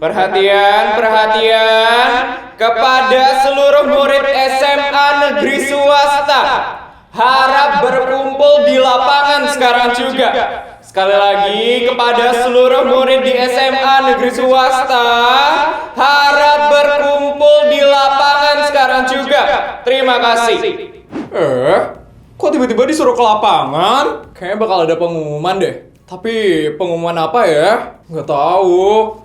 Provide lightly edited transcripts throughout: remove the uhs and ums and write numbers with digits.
Perhatian, perhatian kepada seluruh murid SMA negeri swasta. Harap berkumpul di lapangan sekarang juga. Sekali lagi kepada seluruh murid di SMA negeri swasta, harap berkumpul di lapangan sekarang juga. Terima kasih. Kok tiba-tiba disuruh ke lapangan? Kayaknya bakal ada pengumuman deh. Tapi pengumuman apa ya? Nggak tahu.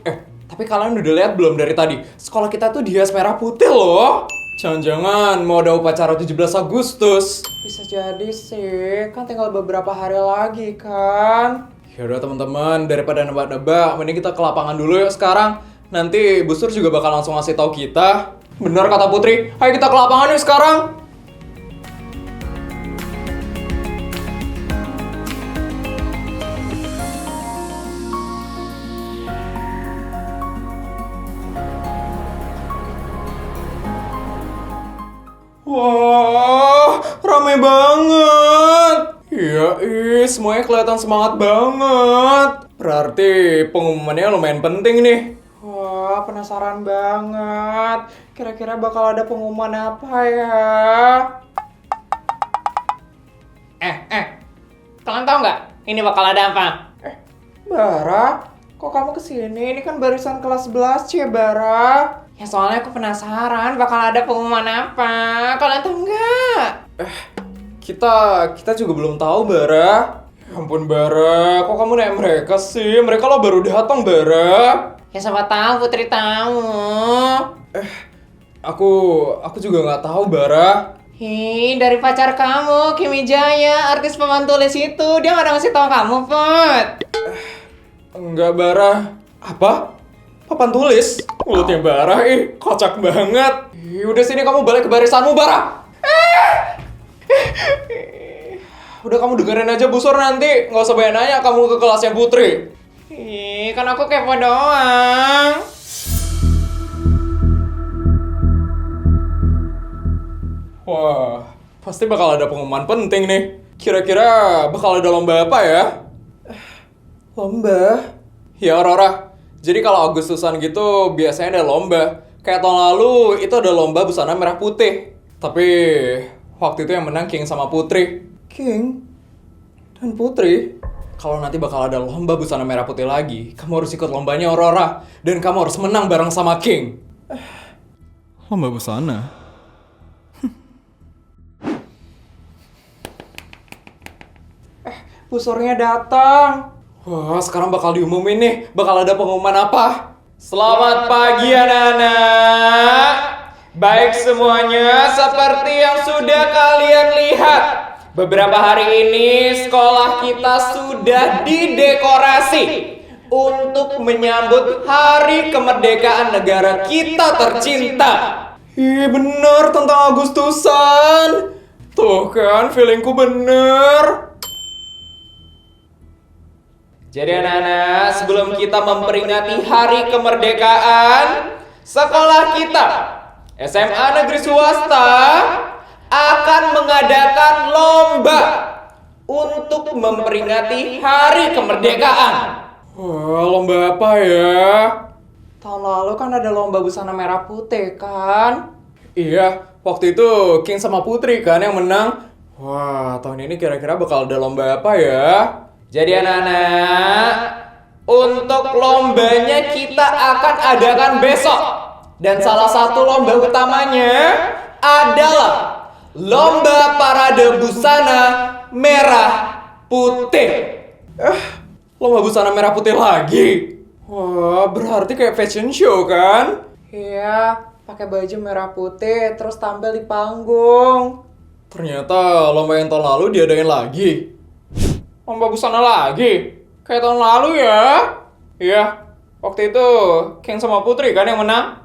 Tapi kalian udah lihat belum dari tadi? Sekolah kita tuh dihias merah putih loh. Jangan-jangan mau ada upacara 17 Agustus. Bisa jadi sih, kan tinggal beberapa hari lagi kan. Yaudah teman-teman, daripada nebak-nebak, mending kita ke lapangan dulu yuk sekarang. Nanti Bu Sur juga bakal langsung ngasih tahu kita. Bener kata Putri, ayo kita ke lapangan yuk sekarang. Wah, rame banget. Iya, semuanya kelihatan semangat banget. Berarti pengumumannya lumayan penting nih. Wah, penasaran banget. Kira-kira bakal ada pengumuman apa ya? Kalian tahu nggak ini bakal ada apa? Bara, kok kamu kesini? Ini kan barisan kelas 11, Cie Bara. Ya soalnya aku penasaran bakal ada pengumuman apa. Kalian tahu nggak? Kita juga belum tahu, Bara. Ya ampun, Bara. Kok kamu nanya mereka sih? Mereka lo baru datang, Bara. Ya siapa tahu Putri tahu. Aku juga nggak tahu, Bara. Dari pacar kamu, Kimi Jaya, artis papan tulis itu. Dia nggak ada ngasih tahu kamu, Put. Enggak, Bara. Apa? Papan tulis? Mulutnya Bara, kocak banget. Udah sini kamu balik ke barisanmu, Bara. Udah kamu dengerin aja Bu Sur nanti. Nggak usah banyak nanya kamu ke kelasnya Putri. Kan aku kepo doang. Wah, pasti bakal ada pengumuman penting nih. Kira-kira bakal ada lomba apa ya? Lomba? Ya, Aurora. Jadi kalau Agustusan gitu biasanya ada lomba. Kayak tahun lalu itu ada lomba busana merah putih. Tapi waktu itu yang menang King sama Putri. King? Dan Putri? Kalau nanti bakal ada lomba busana merah putih lagi, kamu harus ikut lombanya, Aurora. Dan kamu harus menang bareng sama King. Lomba busana? Busurnya datang. Wah, sekarang bakal diumumin nih. Bakal ada pengumuman apa? Selamat pagi, anak-anak. Baik semuanya, seperti yang sudah kalian lihat, beberapa hari ini sekolah kita sudah didekorasi untuk menyambut hari kemerdekaan negara kita tercinta. Bener tentang Agustusan. Tuh kan, feelingku bener. Jadi anak-anak, sebelum kita memperingati hari kemerdekaan, sekolah kita, SMA negeri swasta, akan mengadakan lomba untuk memperingati hari kemerdekaan. Wah, lomba apa ya? Tahun lalu kan ada lomba busana merah putih kan? Iya, waktu itu King sama Putri kan yang menang. Wah, tahun ini kira-kira bakal ada lomba apa ya? Jadi anak-anak, untuk lombanya kita akan adakan besok. Dan salah satu lomba utamanya adalah lomba parade busana merah putih. Lomba busana merah putih lagi? Wah, berarti kayak fashion show kan? Iya, pakai baju merah putih terus tampil di panggung. Ternyata lomba yang tahun lalu diadain lagi. Lomba busana lagi? Kayak tahun lalu ya? Iya, waktu itu King sama Putri kan yang menang?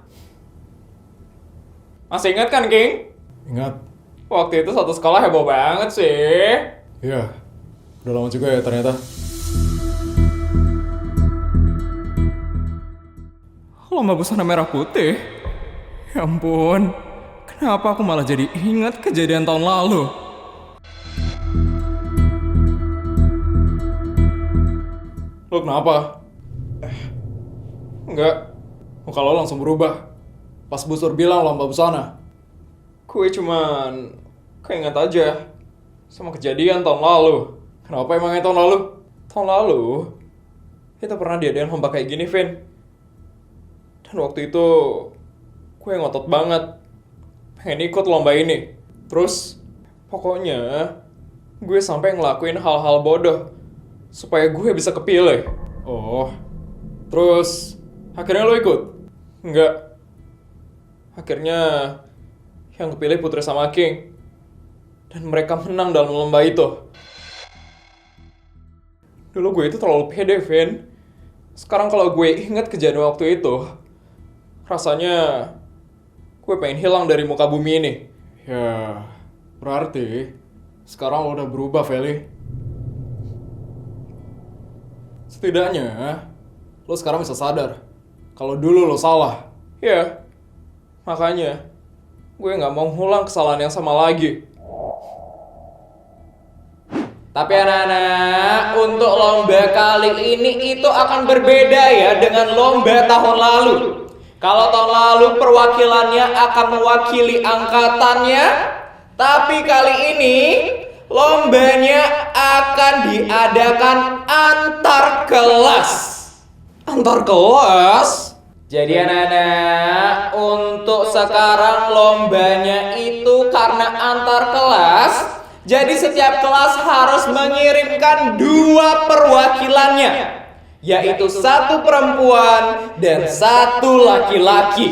Masih ingat kan, King? Ingat. Waktu itu satu sekolah heboh banget sih. Iya, udah lama juga ya ternyata. Lomba busana merah putih? Ya ampun, kenapa aku malah jadi ingat kejadian tahun lalu? Lo kenapa? Enggak Muka lo langsung berubah pas Bu Sur bilang lomba busana. Gue cuman keinget aja sama kejadian tahun lalu. Kenapa emangnya tahun lalu? Tahun lalu, kita pernah diadain lomba kayak gini, Vin. Dan waktu itu, gue ngotot banget pengen ikut lomba ini. Terus, pokoknya, gue sampai ngelakuin hal-hal bodoh supaya gue bisa kepilih. Oh, terus akhirnya lo ikut? Enggak. Akhirnya, yang kepilih Putri sama King. Dan mereka menang dalam lomba itu. Dulu gue itu terlalu pede, Vin. Sekarang kalau gue ingat kejadian waktu itu, rasanya gue pengen hilang dari muka bumi ini. Ya, berarti sekarang lo udah berubah, Feli. Setidaknya, lo sekarang bisa sadar kalau dulu lo salah. Ya, makanya gue gak mau ngulang kesalahan yang sama lagi. Tapi anak-anak, untuk lomba kali ini itu akan berbeda ya dengan lomba tahun lalu. Kalau tahun lalu perwakilannya akan mewakili angkatannya, tapi kali ini lombanya akan diadakan antar kelas. Antar kelas? Jadi anak-anak, untuk sekarang lombanya itu karena antar kelas, jadi setiap kelas harus mengirimkan 2 perwakilannya, yaitu 1 perempuan dan 1 laki-laki.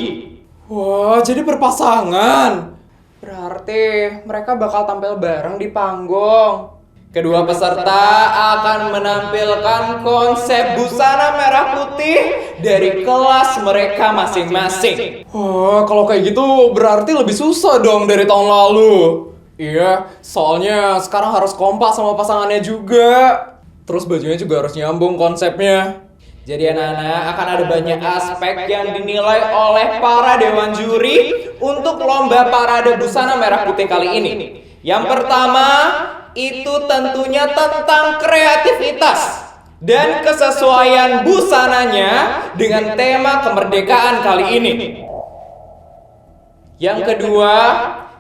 Wah, jadi berpasangan. Berarti mereka bakal tampil bareng di panggung. Kedua peserta akan menampilkan konsep busana merah putih dari kelas mereka masing-masing. Wah, kalau kayak gitu berarti lebih susah dong dari tahun lalu. Iya, soalnya sekarang harus kompak sama pasangannya juga. Terus bajunya juga harus nyambung konsepnya. Jadi anak-anak akan ada banyak aspek yang dinilai oleh para dewan juri untuk lomba parade busana merah putih kali ini. Yang pertama, itu tentunya tentang kreativitas dan kesesuaian busananya dengan tema kemerdekaan kali ini. Yang kedua,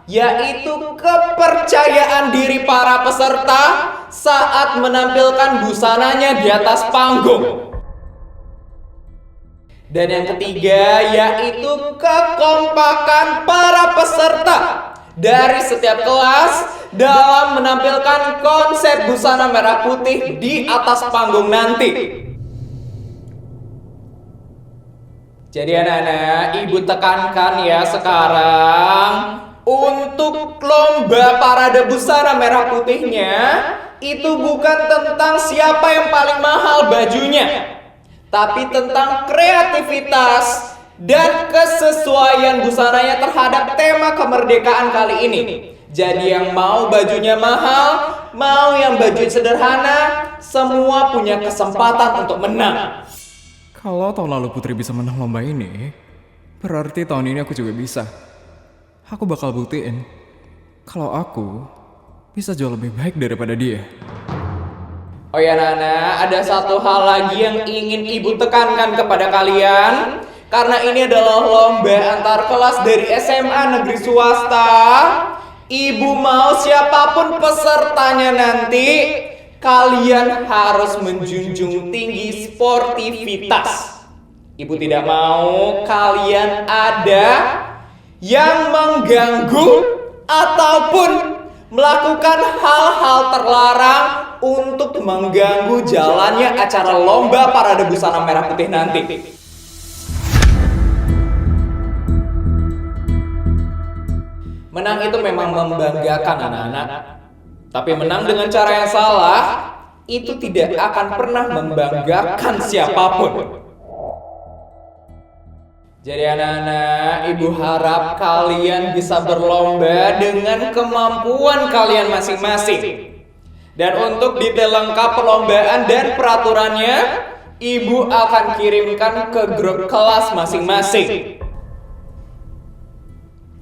yaitu kepercayaan diri para peserta saat menampilkan busananya di atas panggung. Dan yang ketiga, yaitu kekompakan para peserta dari setiap kelas dalam menampilkan konsep busana merah putih di atas panggung nanti. Jadi anak-anak, ibu tekankan ya sekarang, untuk lomba parade busana merah putihnya itu bukan tentang siapa yang paling mahal bajunya, tapi tentang kreativitas dan kesesuaian busananya terhadap tema kemerdekaan kali ini. Jadi yang mau bajunya mahal, mau yang baju sederhana, semua punya kesempatan untuk menang. Kalau tahun lalu Putri bisa menang lomba ini, berarti tahun ini aku juga bisa. Aku bakal buktiin kalau aku bisa jauh lebih baik daripada dia. Oh ya Nana, ada satu hal lagi yang ingin ibu tekankan kepada kalian. Karena ini adalah lomba antar kelas dari SMA negeri swasta. Ibu mau siapapun pesertanya nanti, kalian harus menjunjung tinggi sportivitas. Ibu tidak mau kalian ada yang mengganggu ataupun melakukan hal-hal terlarang untuk mengganggu jalannya acara lomba parade busana merah putih nanti. Menang itu memang membanggakan anak-anak, tapi menang dengan cara yang salah itu tidak akan pernah membanggakan siapapun. Jadi anak-anak, ibu harap kalian bisa berlomba dengan kemampuan kalian masing-masing. Dan untuk detail lengkap perlombaan dan peraturannya, ibu akan kirimkan ke grup kelas masing-masing.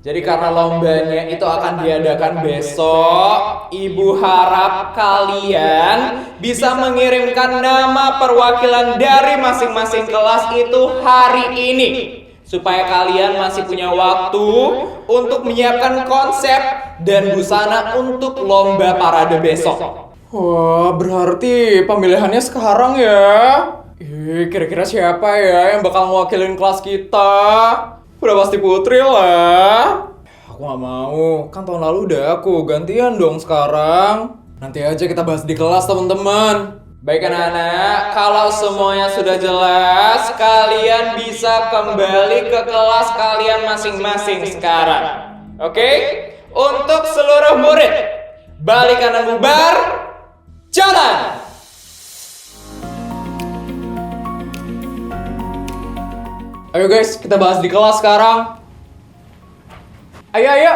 Jadi karena lombanya itu akan diadakan besok, ibu harap kalian bisa mengirimkan nama perwakilan dari masing-masing kelas itu hari ini. supaya kalian masih punya waktu untuk menyiapkan konsep dan busana untuk lomba parade besok. Wah, berarti pemilihannya sekarang ya? Kira-kira siapa ya yang bakal ngewakilin kelas kita? Udah pasti Putri lah. Aku gak mau, kan tahun lalu udah aku, gantian dong sekarang. Nanti aja kita bahas di kelas teman-teman. Baik anak-anak, kalau semuanya sudah jelas, kalian bisa kembali ke kelas kalian masing-masing sekarang. Oke? Untuk seluruh murid, balik kanan bubar, jalan! Ayo guys, kita bahas di kelas sekarang. Ayo, ayo!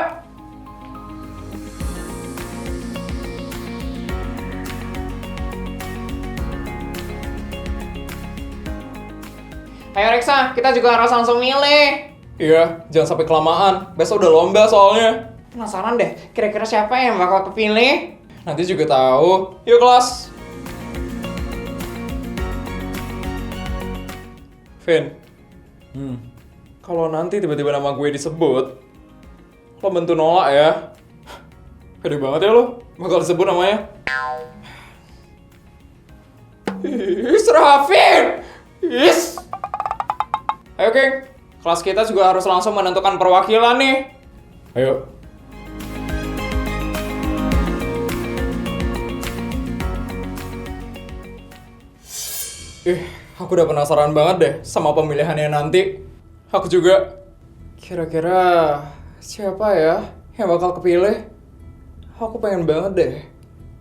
Ayo Reksa, kita juga harus langsung milih. Iya, jangan sampai kelamaan. Besok udah lomba soalnya. Penasaran deh, kira-kira siapa yang bakal kepilih? Nanti juga tahu. Yuk kelas. Vin. Kalau nanti tiba-tiba nama gue disebut, lo bentuk nolak ya. Pede banget ya lo, bakal disebut namanya. Vin! Yes! Ayo geng, kelas kita juga harus langsung menentukan perwakilan nih. Ayo. Aku udah penasaran banget deh sama pemilihannya nanti. Aku juga. Kira-kira siapa ya yang bakal kepilih? Aku pengen banget deh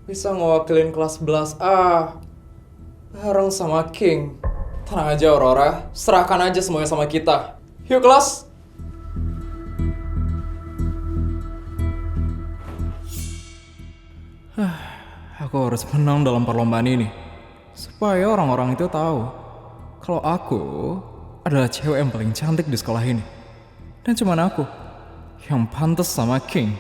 bisa ngewakilin kelas 11A bareng sama King. Tenang aja Aurora, serahkan aja semuanya sama kita. Yuk kelas. Aku harus menang dalam perlombaan ini. Supaya orang-orang itu tahu kalau aku adalah cewek yang paling cantik di sekolah ini. Dan cuman aku yang pantas sama King.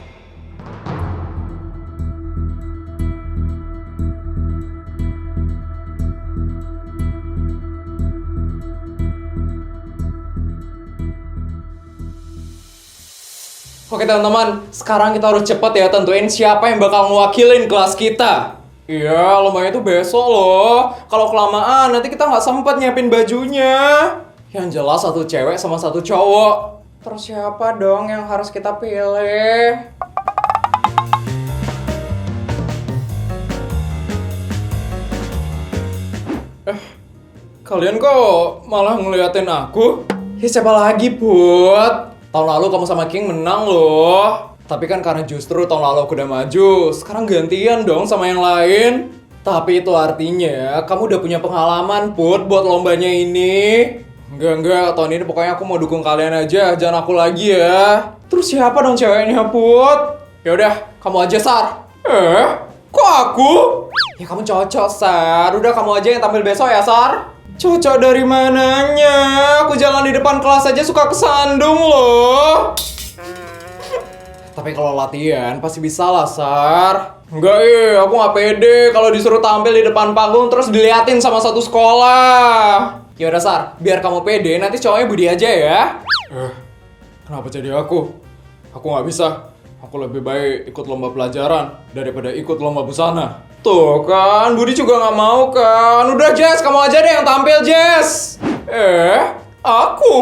Oke teman-teman, sekarang kita harus cepat ya tentuin siapa yang bakal ngewakilin kelas kita. Iya, lombanya itu besok loh. Kalau kelamaan nanti kita nggak sempet nyiapin bajunya. Yang jelas satu cewek sama satu cowok. Terus siapa dong yang harus kita pilih? Kalian kok malah ngeliatin aku? Ya siapa lagi, Put? Tahun lalu kamu sama King menang loh. Tapi kan karena justru tahun lalu aku udah maju, sekarang gantian dong sama yang lain. Tapi itu artinya kamu udah punya pengalaman, Put, buat lombanya ini. Enggak, tahun ini pokoknya aku mau dukung kalian aja, jangan aku lagi ya. Terus siapa dong ceweknya, Put? Yaudah, kamu aja, Sar. Kok aku? Ya kamu cocok, Sar. Udah kamu aja yang tampil besok ya, Sar. Cocok dari mananya? Aku jalan di depan kelas aja suka kesandung loh. Tapi kalau latihan pasti bisa lah, Sar. Enggak, aku nggak pede kalau disuruh tampil di depan panggung terus diliatin sama satu sekolah. Yaudah, Sar, biar kamu pede, nanti cowoknya Budi aja ya. Kenapa jadi aku? Aku nggak bisa. Aku lebih baik ikut lomba pelajaran daripada ikut lomba busana. Tuh kan, Budi juga nggak mau kan. Udah, Jess, kamu aja deh yang tampil, Jess. Aku?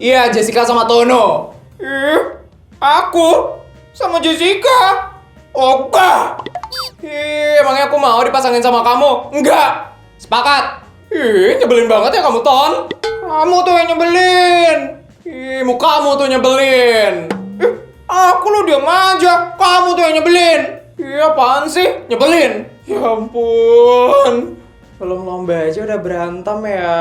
Iya, Jessica sama Tono. Aku? Sama Jessica? Oh, enggak. Emangnya aku mau dipasangin sama kamu? Enggak. Sepakat. Nyebelin banget ya kamu, Ton. Kamu tuh yang nyebelin. Mukamu tuh nyebelin. Aku lu diam aja. Kamu tuh yang nyebelin. Apaan sih? Nyebelin. Ya ampun. Belum lomba aja udah berantem ya.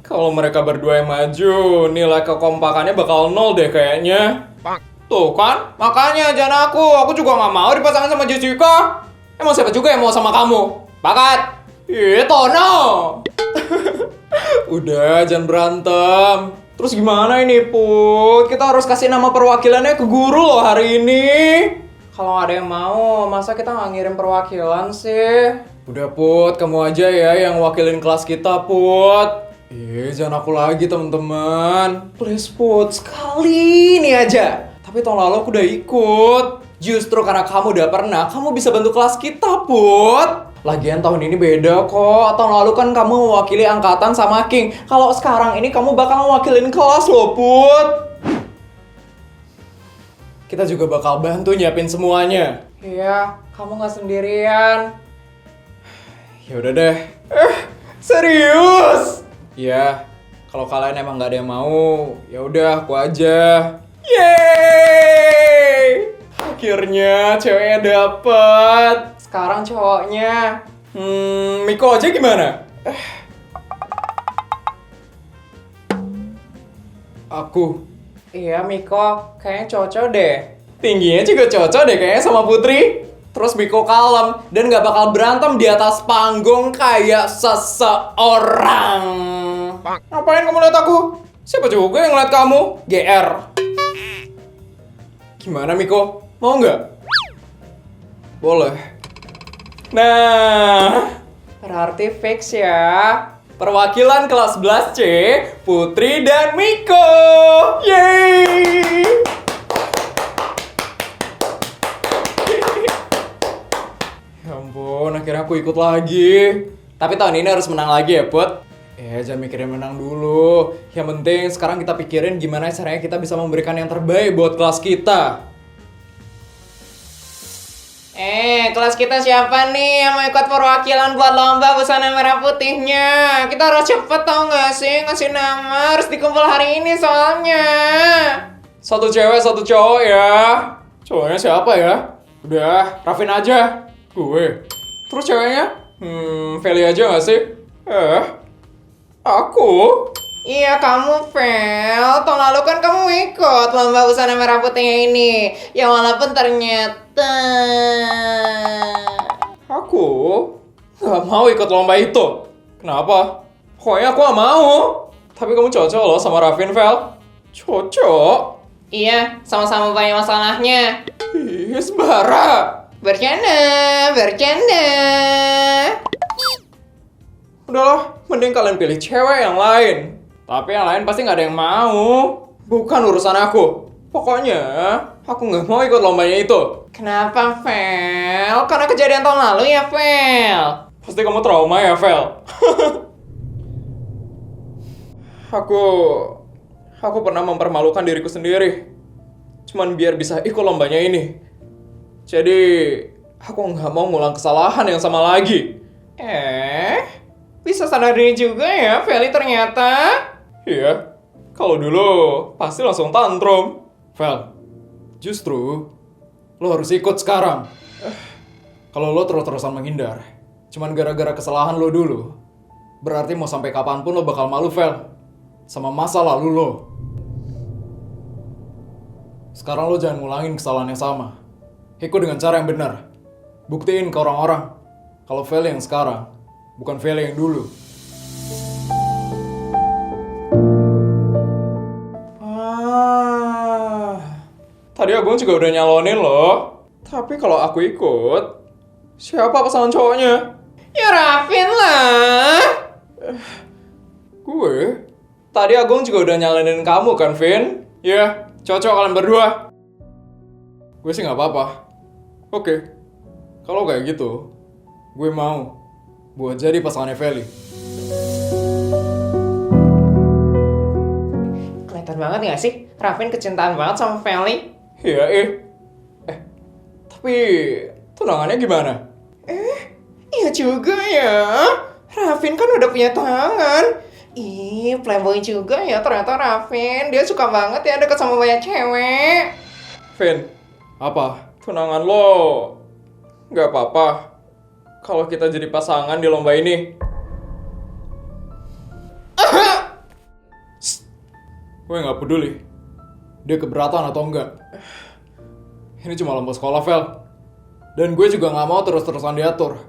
Kalau mereka berdua yang maju, nilai kekompakannya bakal 0 deh kayaknya. Tuh kan, makanya jangan aku juga nggak mau dipasangin sama Jessica. Emang siapa juga yang mau sama kamu? Pakat. Tono. Udah, jangan berantem. Terus gimana ini, Put? Kita harus kasih nama perwakilannya ke guru loh hari ini. Kalau ada yang mau, masa kita nggak ngirim perwakilan sih? Udah, Put, kamu aja ya yang wakilin kelas kita, Put. Jangan aku lagi teman-teman. Please Put, sekali ini aja. Tapi tahun lalu aku udah ikut. Justru karena kamu udah pernah, kamu bisa bantu kelas kita, Put. Lagian tahun ini beda kok. Tahun lalu kan kamu mewakili angkatan sama King. Kalau sekarang ini kamu bakal mewakilin kelas loh, Put. Kita juga bakal bantu nyiapin semuanya. Iya, kamu nggak sendirian. Ya udah deh. Serius? Ya, kalau kalian emang nggak ada yang mau, ya udah aku aja. Yeay! Akhirnya ceweknya dapet. Sekarang cowoknya. Miko aja gimana? Aku. Iya Miko, kayaknya cocok deh. Tingginya juga cocok deh kayaknya sama Putri. Terus Miko kalem dan gak bakal berantem di atas panggung kayak seseorang. Ngapain kamu lihat aku? Siapa juga yang ngeliat kamu? GR. Gimana Miko? Mau nggak? Boleh. Nah, berarti fix ya. Perwakilan kelas 11C, Putri dan Miko. Yeay! Ya ampun, akhirnya aku ikut lagi. Tapi tahun ini harus menang lagi ya, Put. Jangan mikirin menang dulu. Yang penting sekarang kita pikirin gimana caranya kita bisa memberikan yang terbaik buat kelas kita. Kelas kita siapa nih yang mau ikut perwakilan buat lomba busana merah putihnya? Kita harus cepet tau gak sih ngasih nama, harus dikumpul hari ini soalnya. Satu cewek, satu cowok ya. Cowoknya siapa ya? Udah, Rafin aja. Gue. Terus ceweknya? Feli aja gak sih? Aku? Iya kamu, Fel. Tahun lalu kan kamu ikut lomba busana merah putihnya ini. Ya walaupun ternyata... Aku? Gak mau ikut lomba itu. Kenapa? Pokoknya aku gak mau. Tapi kamu cocok loh sama Rafin, Fel. Cocok. Iya, sama-sama banyak masalahnya. Sembara. Bercanda. Udahlah, mending kalian pilih cewek yang lain. Tapi yang lain pasti gak ada yang mau. Bukan urusan aku. Pokoknya, aku gak mau ikut lombanya itu. Kenapa, Fel? Karena kejadian tahun lalu ya, Fel? Pasti kamu trauma ya, Fel? Aku pernah mempermalukan diriku sendiri. Cuman biar bisa ikut lombanya ini. Jadi, aku gak mau ngulang kesalahan yang sama lagi. Bisa sadar diri juga ya, Feli ternyata. Iya, kalau dulu pasti langsung tantrum. Fel, justru lo harus ikut sekarang. Kalau lo terus-terusan menghindar, cuman gara-gara kesalahan lo dulu, berarti mau sampai kapanpun lo bakal malu, Fel, sama masa lalu lo. Sekarang lo jangan ngulangin kesalahan yang sama. Ikut dengan cara yang benar. Buktiin ke orang-orang kalau Feli yang sekarang bukan Feli yang dulu. Tadi Agung juga udah nyalonin loh. Tapi kalau aku ikut, siapa pasangan cowoknya? Ya Rafin lah. Gue? Tadi Agung juga udah nyalonin kamu kan, Vin? Ya, cocok kalian berdua. Gue sih gak apa-apa. Oke, kalau kayak gitu, gue mau buat jadi pasangannya Feli. Kelihatan banget gak sih? Rafin kecintaan banget sama Feli. Iya, tapi tunangannya gimana? Iya juga ya. Rafin kan udah punya tangan. Playboy juga ya ternyata Rafin. Dia suka banget ya deket sama banyak cewek. Vin, apa? Tunangan lo gak apa-apa kalau kita jadi pasangan di lomba ini? Gue gak peduli dia keberatan atau enggak. Ini cuma lomba sekolah, Vel. Dan gue juga gak mau terus-terusan diatur.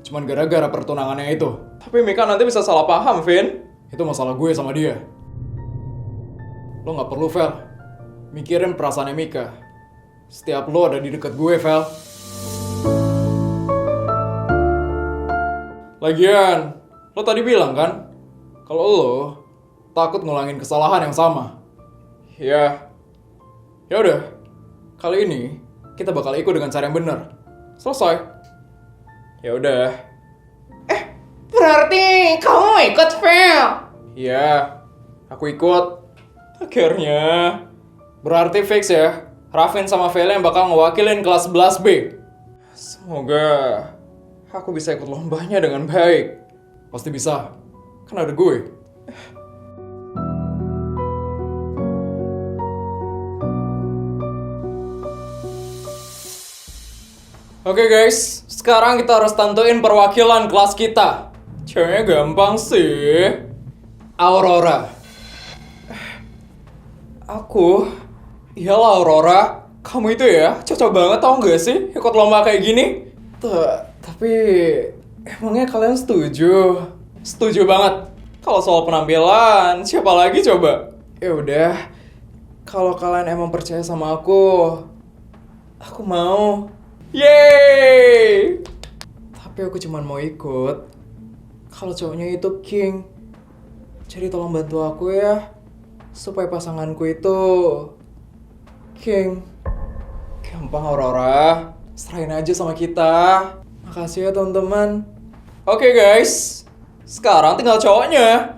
Cuman gara-gara pertunangannya itu. Tapi Mika nanti bisa salah paham, Vin. Itu masalah gue sama dia. Lo gak perlu, Vel, mikirin perasaannya Mika. Setiap lo ada di dekat gue, Vel. Lagian, lo tadi bilang kan, kalau lo takut ngulangin kesalahan yang sama. Ya udah, kali ini kita bakal ikut dengan cara yang benar. Selesai. Ya udah. Berarti kamu ikut, Fel? Iya, aku ikut. Akhirnya, berarti fix ya. Raffin sama Vela yang bakal ngewakilin kelas 11B. Semoga aku bisa ikut lombanya dengan baik. Pasti bisa, kan ada gue. Oke guys, sekarang kita harus tentuin perwakilan kelas kita. Ceweknya gampang sih. Aurora. Aku? Iyalah Aurora. Kamu itu ya, cocok banget tau gak sih ikut lomba kayak gini? Tapi emangnya kalian setuju? Setuju banget. Kalau soal penampilan, siapa lagi coba? Ya udah, kalau kalian emang percaya sama aku mau. Yeay! Tapi aku cuma mau ikut kalau cowoknya itu King. Jadi tolong bantu aku ya, supaya pasanganku itu King. Gampang Aurora, serahin aja sama kita. Makasih ya teman-teman. Oke guys, sekarang tinggal cowoknya.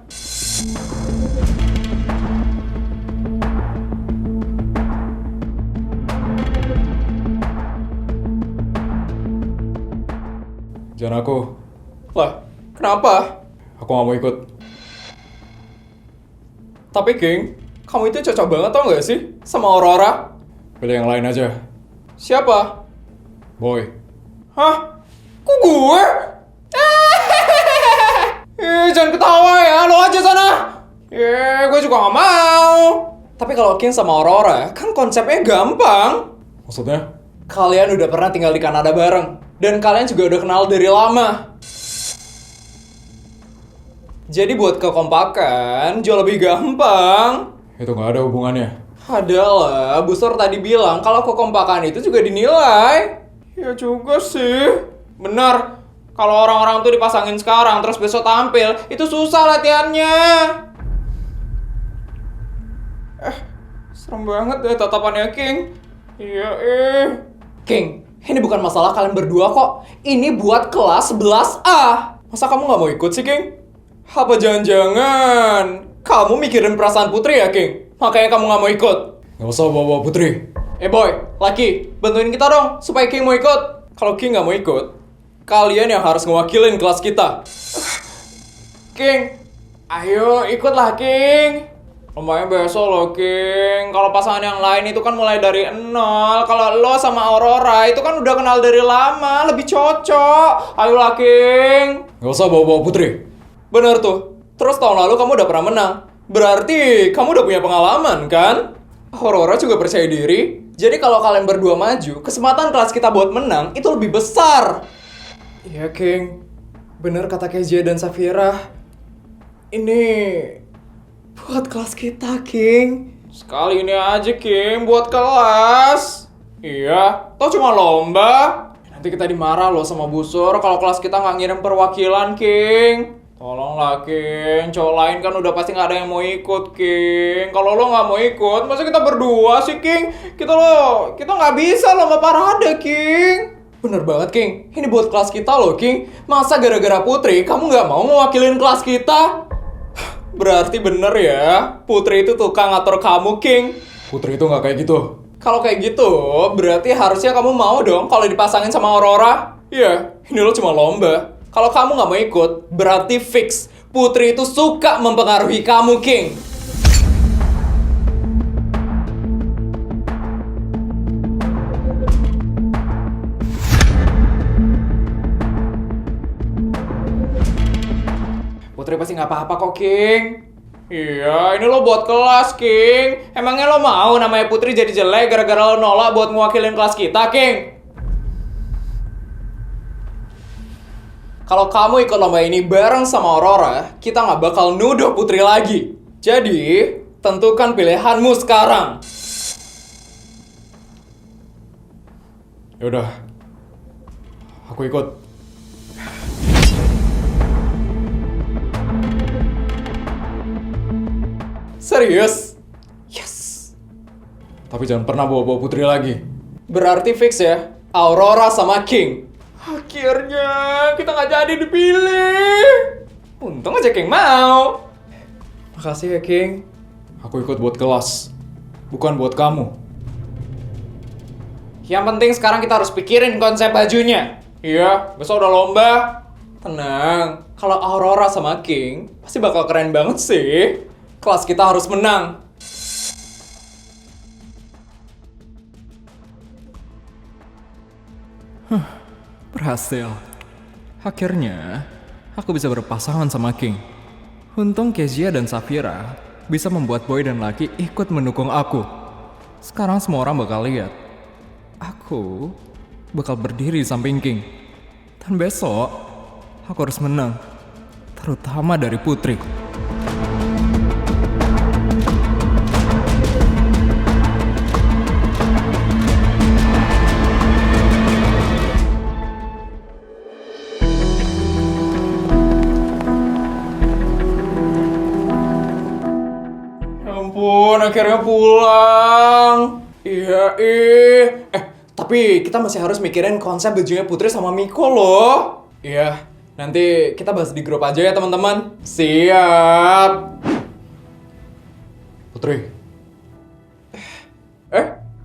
Jangan aku. Lah, kenapa? Aku gak mau ikut. Tapi King, kamu itu cocok banget tau gak sih sama Aurora? Pilih yang lain aja. Siapa? Boy. Hah? Kok gue? Jangan ketawa ya, lo aja sana. Gue juga gak mau. Tapi kalau King sama Aurora, kan konsepnya gampang. Maksudnya? Kalian udah pernah tinggal di Kanada bareng. Dan kalian juga udah kenal dari lama. Jadi buat kekompakan, jauh lebih gampang. Itu gak ada hubungannya. Ada lah, Bu Sur tadi bilang kalau kekompakan itu juga dinilai. Ya juga sih. Benar, kalau orang-orang tuh dipasangin sekarang terus besok tampil, itu susah latihannya. Serem banget deh tatapannya King. Iya King, ini bukan masalah kalian berdua kok. Ini buat kelas 11A. Masa kamu gak mau ikut sih, King? Apa jangan-jangan kamu mikirin perasaan Putri ya, King? Makanya kamu gak mau ikut? Gak usah bawa Putri. Boy, Lucky, bantuin kita dong supaya King mau ikut. Kalau King gak mau ikut, kalian yang harus ngewakilin kelas kita. King, ayo ikutlah, King. Lombanya besok loh, King. Kalau pasangan yang lain itu kan mulai dari nol. Kalau lo sama Aurora itu kan udah kenal dari lama, lebih cocok. Ayolah, King. Gak usah bawa-bawa Putri. Bener tuh. Terus tahun lalu kamu udah pernah menang. Berarti kamu udah punya pengalaman, kan? Aurora juga percaya diri. Jadi kalau kalian berdua maju, kesempatan kelas kita buat menang itu lebih besar. Iya, King. Bener kata Kezia dan Safira. Ini buat kelas kita, King. Sekali ini aja, King. Buat kelas. Iya, toh cuma lomba. Nanti kita dimarah loh sama Bu Sur kalau kelas kita nggak ngirim perwakilan, King. Tolonglah, King. Cowok lain kan udah pasti nggak ada yang mau ikut, King. Kalau lo nggak mau ikut, masa kita berdua sih, King? Kita nggak bisa lomba parade, King. Bener banget, King. Ini buat kelas kita loh, King. Masa gara-gara Putri kamu nggak mau mewakilin kelas kita? Berarti bener ya, Putri itu tukang ngatur kamu, King. Putri itu nggak kayak gitu. Kalau kayak gitu, berarti harusnya kamu mau dong kalau dipasangin sama Aurora. Iya, ini lo cuma lomba. Kalau kamu nggak mau ikut, berarti fix Putri itu suka mempengaruhi kamu, King. Putri pasti nggak apa-apa kok, King. Iya, ini lo buat kelas, King. Emangnya lo mau namanya Putri jadi jelek gara-gara lo nolak buat ngewakilin kelas kita, King? Kalau kamu ikut lomba ini bareng sama Aurora, kita nggak bakal nuduh Putri lagi. Jadi, tentukan pilihanmu sekarang. Yaudah, aku ikut. Serius? Yes. Tapi jangan pernah bawa-bawa Putri lagi. Berarti fix ya, Aurora sama King. Akhirnya kita nggak jadi dipilih. Untung aja King mau. Makasih ya King. Aku ikut buat kelas, bukan buat kamu. Yang penting sekarang kita harus pikirin konsep bajunya. Iya, besok udah lomba. Tenang, kalau Aurora sama King pasti bakal keren banget sih. Kelas kita harus menang. Berhasil. Akhirnya, aku bisa berpasangan sama King. Untung Kezia dan Safira bisa membuat Boy dan Lucky ikut mendukung aku. Sekarang semua orang bakal lihat. Aku bakal berdiri di samping King. Dan besok, aku harus menang. Terutama dari Putri. Ampun, akhirnya pulang. Iya, tapi kita masih harus mikirin konsep bajunya Putri sama Miko loh. Iya, nanti kita bahas di grup aja ya teman-teman. Siap. Putri,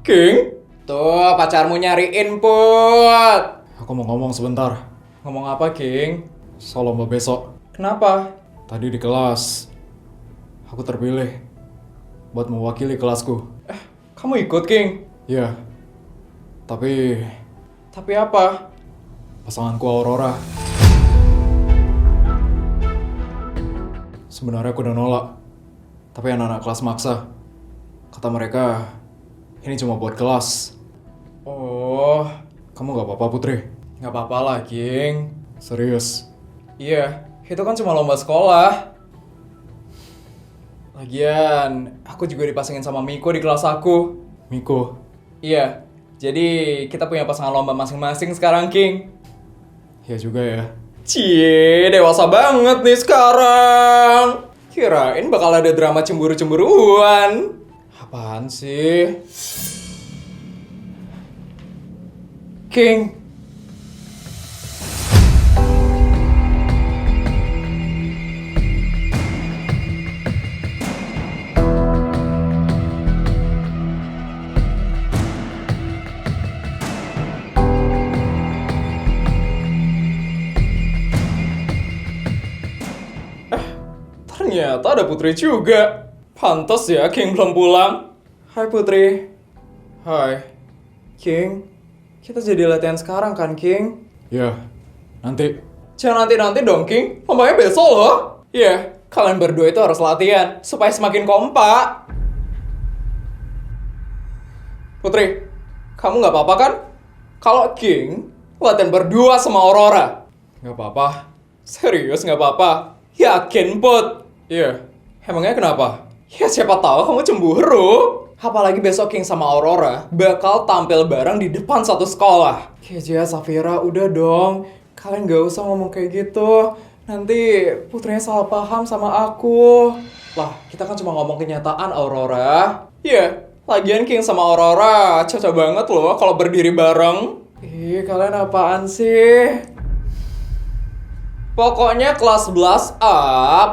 King? Tuh, pacarmu nyariin, Put. aku mau ngomong sebentar. Ngomong apa, King? Soal lomba besok. Kenapa? Tadi di kelas, aku terpilih buat mewakili kelasku. Kamu ikut, King? Iya, tapi Tapi apa? pasanganku Aurora. Sebenarnya aku udah nolak, tapi anak-anak kelas maksa. Kata mereka, ini cuma buat kelas. Oh, Kamu gak apa-apa Putri? nggak apa-apa lah, King. Serius? Iya, itu kan cuma lomba sekolah. Lagian, aku juga dipasangin sama Miko di kelas aku. Miko, Iya, jadi kita punya pasangan lomba masing-masing sekarang, King. ya juga ya. Cie, dewasa banget nih sekarang. Kirain bakal ada drama cemburu-cemburuan. Apaan sih? King. Ternyata ada Putri juga. Pantes ya King belum pulang. Hai Putri. Hai. King, kita jadi latihan sekarang kan King? Ya, nanti. Jangan nanti-nanti dong King, lombanya besok loh. Iya, kalian berdua itu harus latihan supaya semakin kompak. Putri, kamu nggak apa-apa kan? Kalau King latihan berdua sama Aurora. Nggak apa-apa. Serius nggak apa-apa. Yakin Put? Iya. Emangnya kenapa? Ya siapa tahu kamu cemburu. Apalagi besok King sama Aurora bakal tampil bareng di depan satu sekolah. Kezia, Safira, udah dong. Kalian gak usah ngomong kayak gitu. Nanti putrinya salah paham sama aku. Lah, kita kan cuma ngomong kenyataan, Aurora. Iya, lagian King sama Aurora cocok banget loh kalau berdiri bareng. Ih, kalian apaan sih? Pokoknya kelas 11A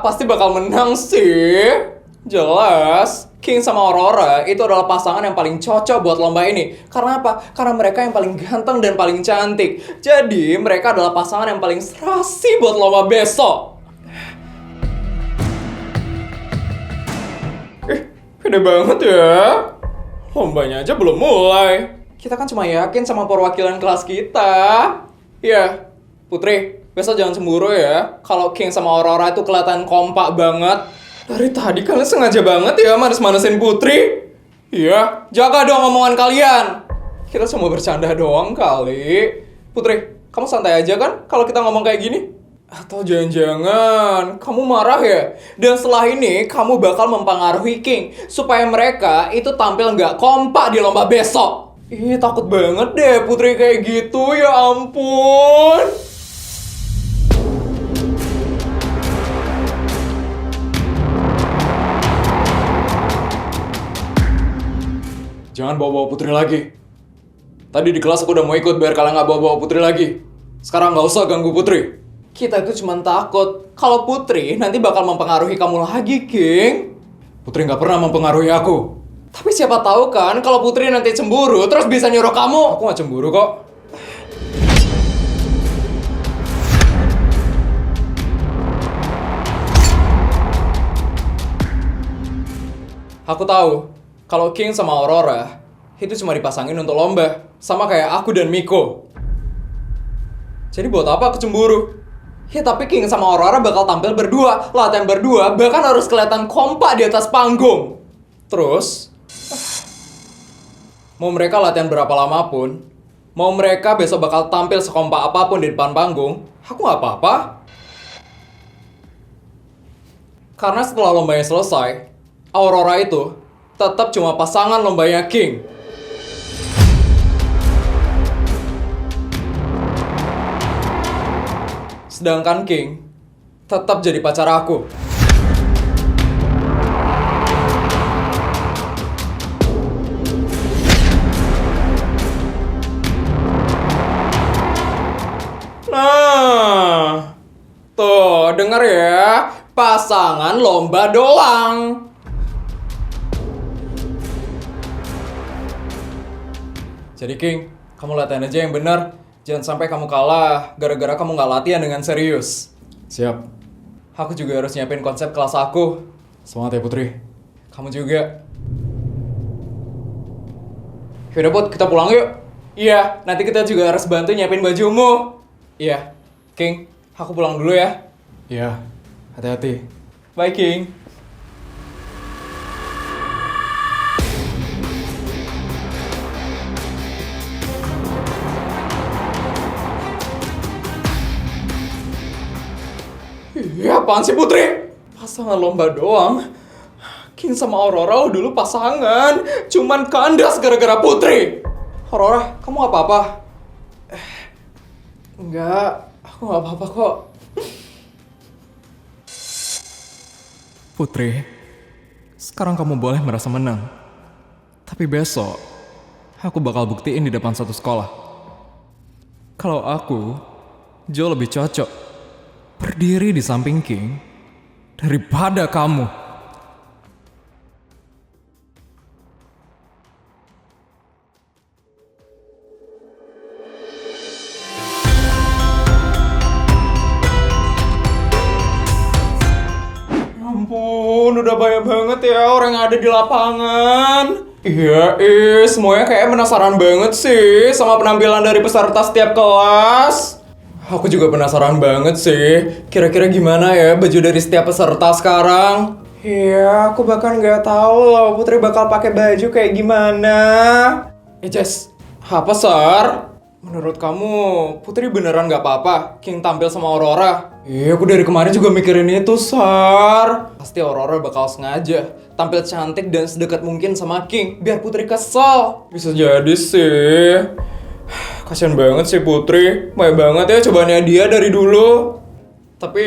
pasti bakal menang sih. Jelas, King sama Aurora itu adalah pasangan yang paling cocok buat lomba ini. Karena apa? Karena mereka yang paling ganteng dan paling cantik. Jadi, mereka adalah pasangan yang paling serasi buat lomba besok. Pede banget ya. Lombanya aja belum mulai. Kita kan cuma yakin sama perwakilan kelas kita. Iya, Putri, besok jangan cemburu ya. Kalau King sama Aurora itu kelihatan kompak banget. Dari tadi kalian sengaja banget ya manas-manasin Putri. Iya, jaga dong omongan kalian. Kita cuma bercanda doang kali. Putri, kamu santai aja kan kalau kita ngomong kayak gini? Atau jangan-jangan kamu marah ya? Dan setelah ini kamu bakal mempengaruhi King supaya mereka itu tampil nggak kompak di lomba besok. Ih, takut banget deh Putri kayak gitu, ya ampun. Jangan bawa-bawa Putri lagi. Tadi di kelas aku udah mau ikut biar kalian nggak bawa-bawa Putri lagi. Sekarang nggak usah ganggu Putri. Kita tuh cuma takut kalau Putri nanti bakal mempengaruhi kamu lagi, King. Putri nggak pernah mempengaruhi aku. Tapi siapa tahu kan kalau Putri nanti cemburu terus bisa nyuruh kamu. Aku nggak cemburu kok. Aku tahu kalau King sama Aurora itu cuma dipasangin untuk lomba, sama kayak aku dan Miko. Jadi buat apa aku cemburu? Ya tapi King sama Aurora bakal tampil berdua, latihan berdua, bahkan harus kelihatan kompak di atas panggung. Terus, mau mereka latihan berapa lama pun, mau mereka besok bakal tampil sekompak apapun di depan panggung, aku gak apa-apa. Karena setelah lombanya selesai, Aurora itu tetap cuma pasangan lombanya King. Sedangkan King tetap jadi pacar aku. Nah, tuh denger ya, pasangan lomba doang. Jadi King, kamu latihan aja yang benar. Jangan sampai kamu kalah gara-gara kamu nggak latihan dengan serius. Siap. Aku juga harus nyiapin konsep kelas aku. Semangat ya Putri. Kamu juga. Yaudah Put, kita pulang yuk. Iya, nanti kita juga harus bantu nyiapin bajumu. Iya, King, aku pulang dulu ya. Iya, hati-hati. Bye King. Iya, apaan sih Putri? Pasangan lomba doang. King sama Aurora dulu pasangan. Cuman kandas gara-gara Putri. Aurora, kamu gak apa-apa? Enggak, aku gak apa-apa kok. Putri, sekarang kamu boleh merasa menang. Tapi besok, aku bakal buktiin di depan satu sekolah. Kalau aku, jauh lebih cocok berdiri di samping King daripada kamu. Ampun, udah banyak banget ya orang yang ada di lapangan. Iya, semuanya kayak penasaran banget sih sama penampilan dari peserta setiap kelas. Aku juga penasaran banget sih, kira-kira gimana ya baju dari setiap peserta sekarang? Iya, aku bahkan nggak tahu loh Putri bakal pakai baju kayak gimana. Jess, apa Sar? Menurut kamu, Putri beneran nggak apa-apa King tampil sama Aurora? Iya, aku dari kemarin juga mikirin itu, Sar. Pasti Aurora bakal sengaja tampil cantik dan sedekat mungkin sama King biar Putri kesel. Bisa jadi sih. Kasian banget sih Putri, banyak banget ya cobaannya dia dari dulu. Tapi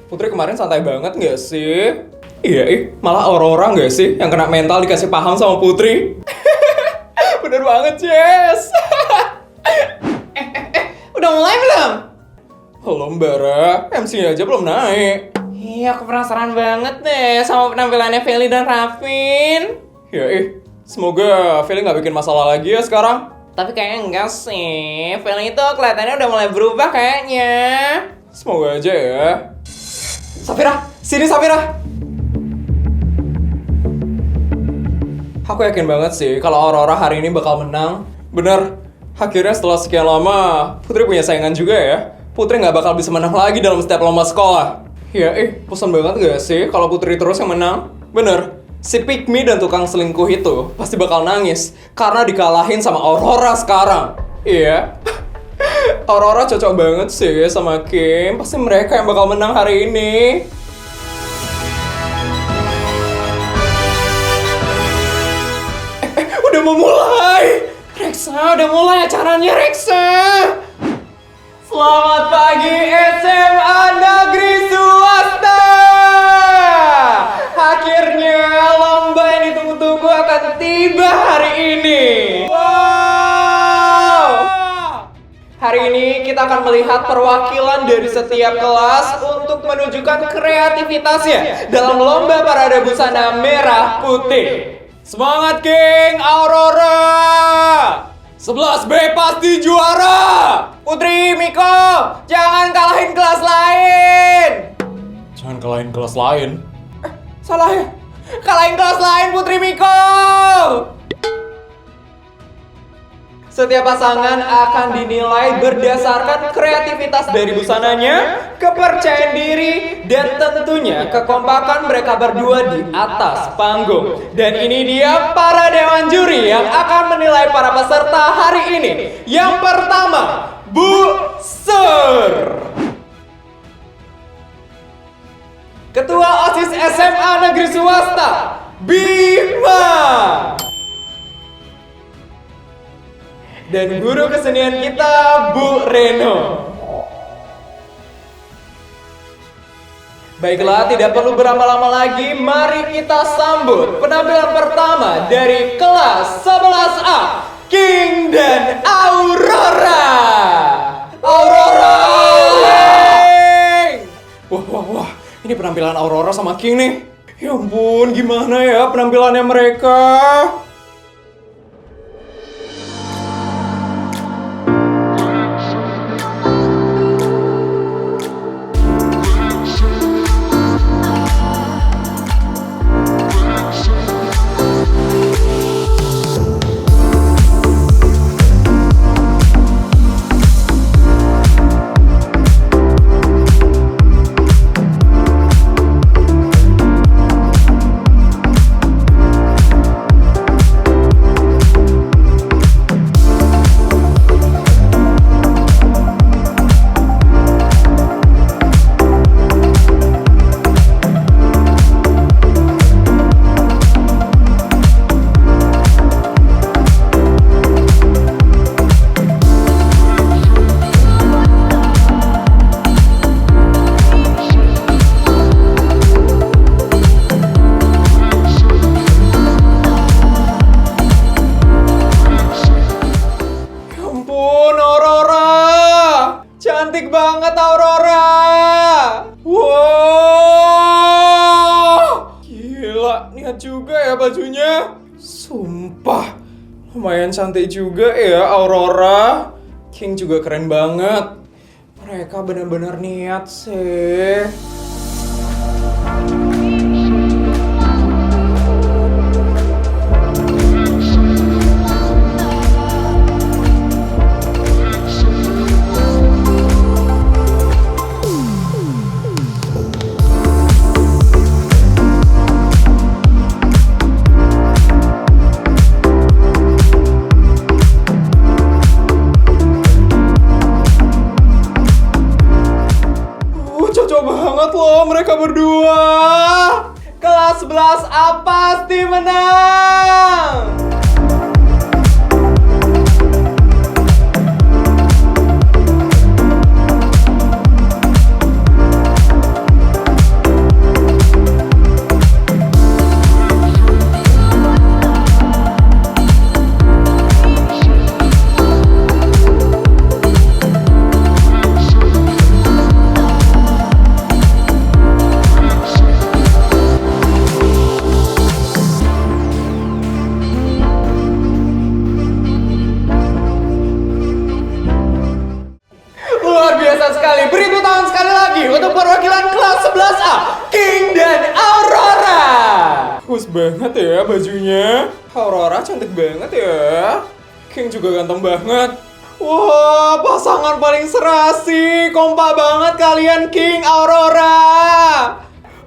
Putri kemarin santai banget gak sih? Iya, malah Aurora gak sih yang kena mental dikasih paham sama Putri? Bener banget, Jess. Udah mulai belum? Belum, Bara, MC-nya aja belum naik. Iya, aku penasaran banget deh sama penampilannya Feli dan Rafin. Ya, semoga Feli gak bikin masalah lagi ya sekarang. Tapi kayaknya enggak sih. Feli itu kelihatannya udah mulai berubah kayaknya. Semoga aja ya. Safira, sini Safira. Aku yakin banget sih kalau Aurora hari ini bakal menang. Bener, akhirnya setelah sekian lama, Putri punya saingan juga ya. Putri nggak bakal bisa menang lagi dalam setiap lomba sekolah. Ya, bosan banget gak sih kalau Putri terus yang menang? Bener, si Pick Me dan tukang selingkuh itu pasti bakal nangis karena dikalahin sama Aurora sekarang. Iya. Aurora cocok banget sih sama Kim. Pasti mereka yang bakal menang hari ini. Udah mau mulai. Reksa, udah mulai acaranya Reksa. Selamat pagi SMA Negeri Swasta. Akhirnya lomba yang ditunggu-tunggu akan tiba hari ini. kita akan melihat perwakilan dari setiap kelas untuk menunjukkan kreativitasnya dalam lomba parade busana merah putih. Semangat King Aurora! 11B pasti juara! Putri, Miko, jangan kalahin kelas lain! Jangan kalahin kelas lain? Salah ya? Kalahin kelas lain, Putri Miko! Setiap pasangan akan dinilai berdasarkan kreativitas dari busananya, kepercayaan diri, dan tentunya kekompakan mereka berdua di atas panggung. Dan ini dia para dewan juri yang akan menilai para peserta hari ini. Yang pertama, Bu Sur. Ketua OSIS SMA Negeri Swasta, Bima. Dan guru kesenian kita, Bu Reno. Baiklah, tidak perlu berlama-lama lagi, mari kita sambut penampilan pertama dari kelas 11A, King dan Aurora. Aurora! Wah, ini penampilan Aurora sama King nih. Ya ampun, gimana ya penampilannya mereka? Cantik banget Aurora. Wow, gila, niat juga ya bajunya. Sumpah, lumayan cantik juga ya Aurora. King juga keren banget. Mereka benar-benar niat sih. Cocok banget loh mereka berdua. Kelas 11A pasti menang. Luar biasa sekali. Beri tepuk tangan sekali lagi untuk perwakilan kelas 11A, King dan Aurora. Bagus banget ya bajunya. Aurora cantik banget ya. King juga ganteng banget. Wah, pasangan paling serasi. Kompak banget kalian King Aurora.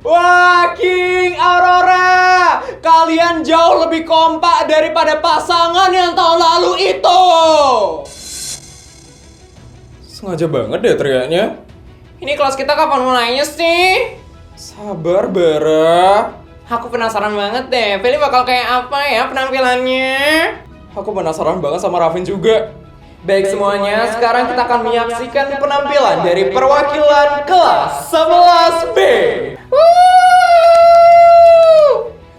Wah, King Aurora, kalian jauh lebih kompak daripada pasangan yang tahun lalu itu. Sengaja banget deh teriaknya. Ini kelas kita kapan mulainya sih? Sabar, Bara. Aku penasaran banget deh, Feli bakal kayak apa ya penampilannya? Aku penasaran banget sama Raffin juga. Baik semuanya, sekarang kita akan menyaksikan penampilan dari perwakilan kelas 11B.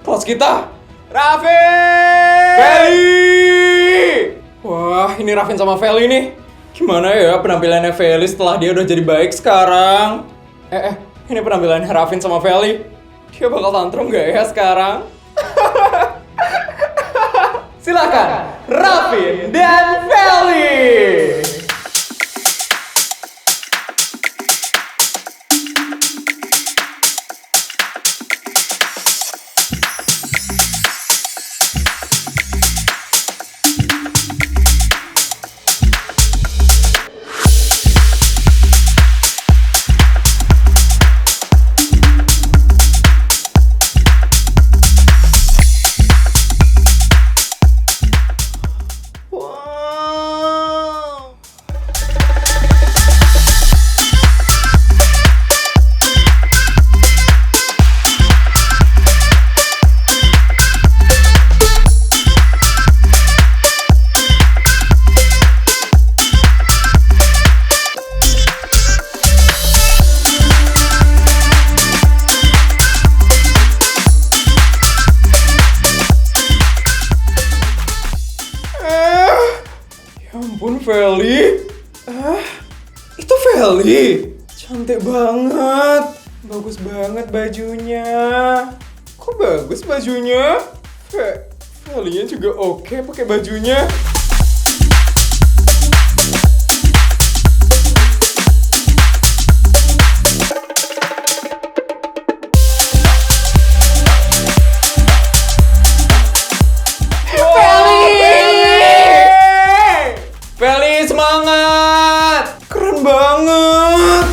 Kelas kita, Raffin! Feli! Wah, ini Raffin sama Feli nih. Gimana ya penampilannya Feli setelah dia udah jadi baik sekarang? Ini penampilannya Rafin sama Feli. Dia bakal tantrum gak ya sekarang? Silakan, Rafin dan Feli. Wow. Ya ampun Feli. Itu Feli. Cantik banget. Bagus banget bajunya. Kok bagus bajunya? Felinya juga oke pakai bajunya. Feli semangat! Keren banget!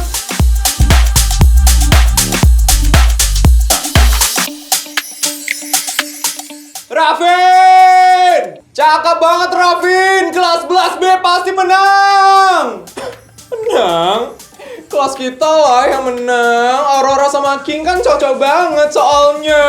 Rafin! Cakep banget Rafin! Kelas 11B pasti menang! Menang? Kelas kita lah yang menang. Aurora sama King kan cocok banget soalnya.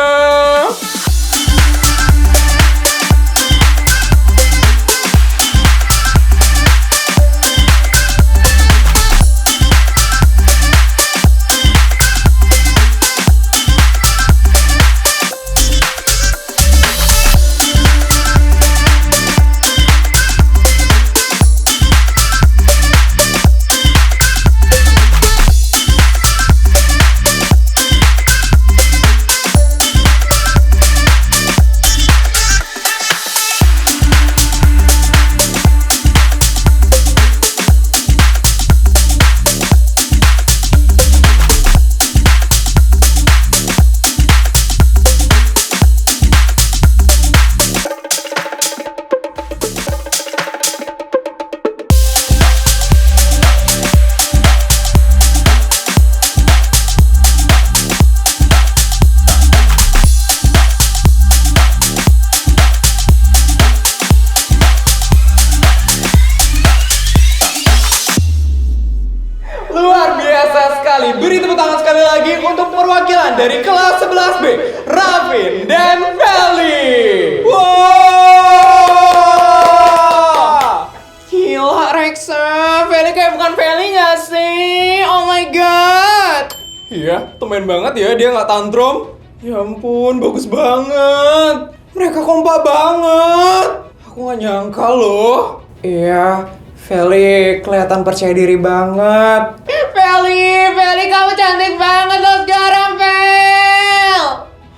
Luar biasa sekali. Beri tepuk tangan sekali lagi untuk perwakilan dari kelas 11B, Rafin dan Feli. Wow! Gila Rexa, Feli kayak bukan Feli gak sih? Oh my god. Iya, temen banget ya dia nggak tantrum. Ya ampun, bagus banget. Mereka kompak banget. Aku nggak nyangka loh. Iya, Feli kelihatan percaya diri banget. Feli kamu cantik banget loh sekarang, Fel.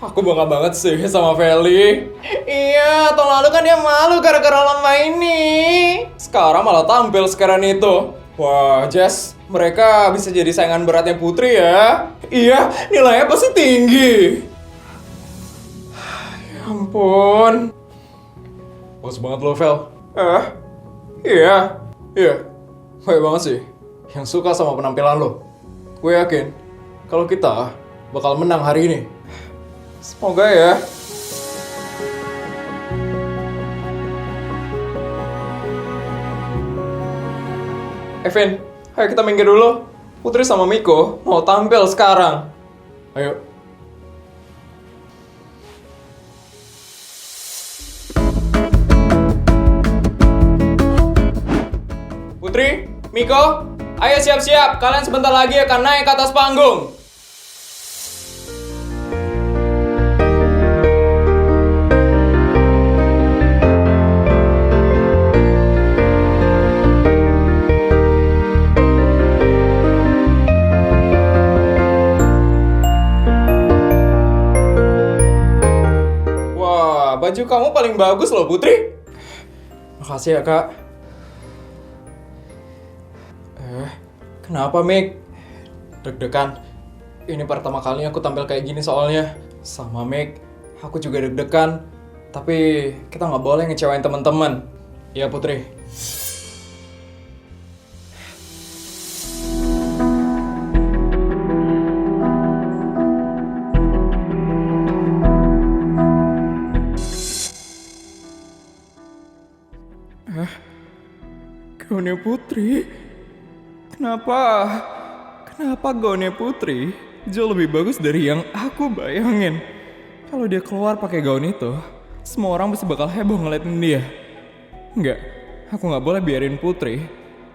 Aku bangga banget sih sama Feli. Iya, tahun lalu kan dia malu gara-gara lomba ini. Sekarang malah tampil sekarang itu. Wah, Jess, mereka bisa jadi saingan beratnya Putri ya. Iya, nilainya pasti tinggi. Ya ampun. Bagus banget lo, Vel. Iya. Baik banget sih. Yang suka sama penampilan lo. Gue yakin kalau kita bakal menang hari ini. Semoga ya. Evin, ayo kita minggir dulu. Putri sama Miko mau tampil sekarang. Ayo. Putri, Miko, ayo siap-siap. Kalian sebentar lagi akan naik ke atas panggung. baju kamu paling bagus loh, Putri. Makasih ya, Kak. Kenapa, Mik? Deg-degan. Ini pertama kali aku tampil kayak gini soalnya. Sama Mik, aku juga deg-degan. Tapi kita nggak boleh ngecewain teman-teman. Iya, Putri. Gaunnya Putri? Kenapa gaunnya Putri jauh lebih bagus dari yang aku bayangin? Kalau dia keluar pakai gaun itu, semua orang pasti bakal heboh ngeliatin dia. Enggak, aku nggak boleh biarin Putri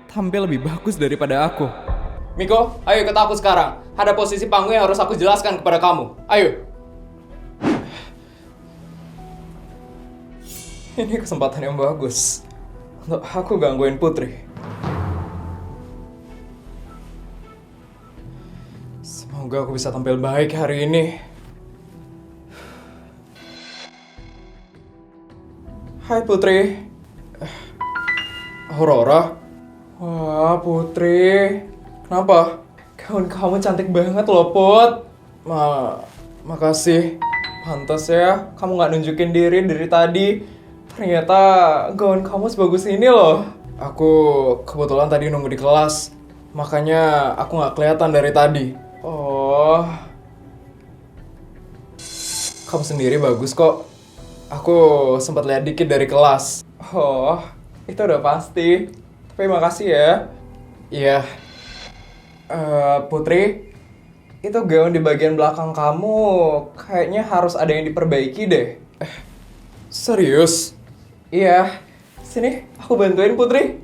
tampil lebih bagus daripada aku. Miko, ayo ikut aku sekarang. Ada posisi panggung yang harus aku jelaskan kepada kamu. Ayo. Ini kesempatan yang bagus untuk aku gangguin Putri. Semoga aku bisa tampil baik hari ini. Hai Putri. Aurora. Wah Putri. Kenapa? Gaun kamu cantik banget loh Put. Makasih. Pantas ya, kamu gak nunjukin diri dari tadi. Ternyata gaun kamu sebagus ini loh. Aku kebetulan tadi nunggu di kelas. Makanya aku gak kelihatan dari tadi. Oh. Kamu sendiri bagus kok. Aku sempat lihat dikit dari kelas. Oh, itu udah pasti. Tapi makasih ya. Iya. Putri, itu gaun di bagian belakang kamu kayaknya harus ada yang diperbaiki deh. Serius? Iya. Sini, aku bantuin Putri.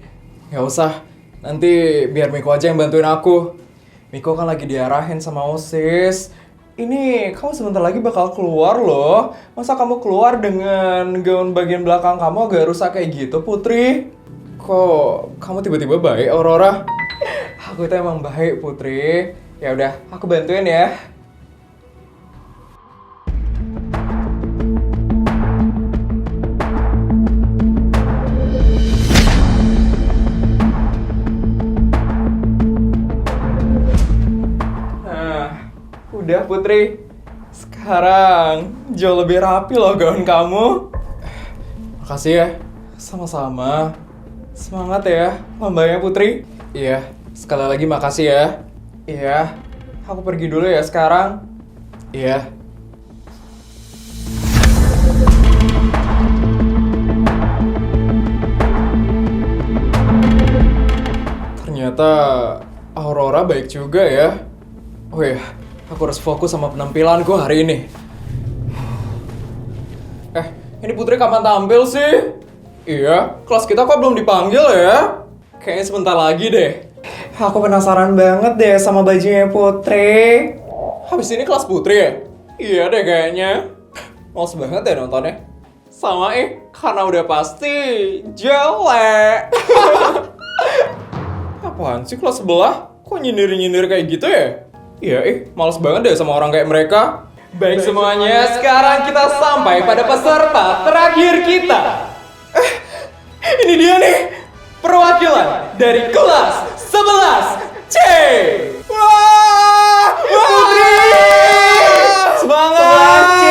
Gak usah. Nanti biar Miko aja yang bantuin aku. Miko kan lagi diarahin sama OSIS. Ini kamu sebentar lagi bakal keluar loh. Masa kamu keluar dengan gaun bagian belakang kamu agak rusak kayak gitu, Putri? Kok kamu tiba-tiba baik, Aurora? Aku itu emang baik, Putri. Ya udah, aku bantuin ya. Udah Putri, sekarang jauh lebih rapi loh gaun kamu. Makasih ya, sama-sama. Semangat ya, lombanya Putri. Iya, sekali lagi makasih ya. Iya, aku pergi dulu ya sekarang. Iya. Ternyata Aurora baik juga ya. Oh iya, aku harus fokus sama penampilanku hari ini. Ini Putri kapan tampil sih? Iya, kelas kita kok belum dipanggil ya? Kayaknya sebentar lagi deh. Aku penasaran banget deh sama bajunya Putri. Habis ini kelas Putri ya? Iya deh kayaknya. Males banget deh nontonnya. Sama karena udah pasti jelek. Apaan sih kelas sebelah? Kok nyindir-nyindir kayak gitu ya? Iya males banget deh sama orang kayak mereka. Baik semuanya, sekarang kita sampai pada peserta terakhir kita. Ini dia nih, perwakilan dari kelas 11C. Wah, Putri! Semangat! 11C!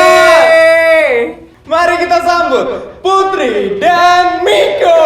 Mari kita sambut Putri dan Miko.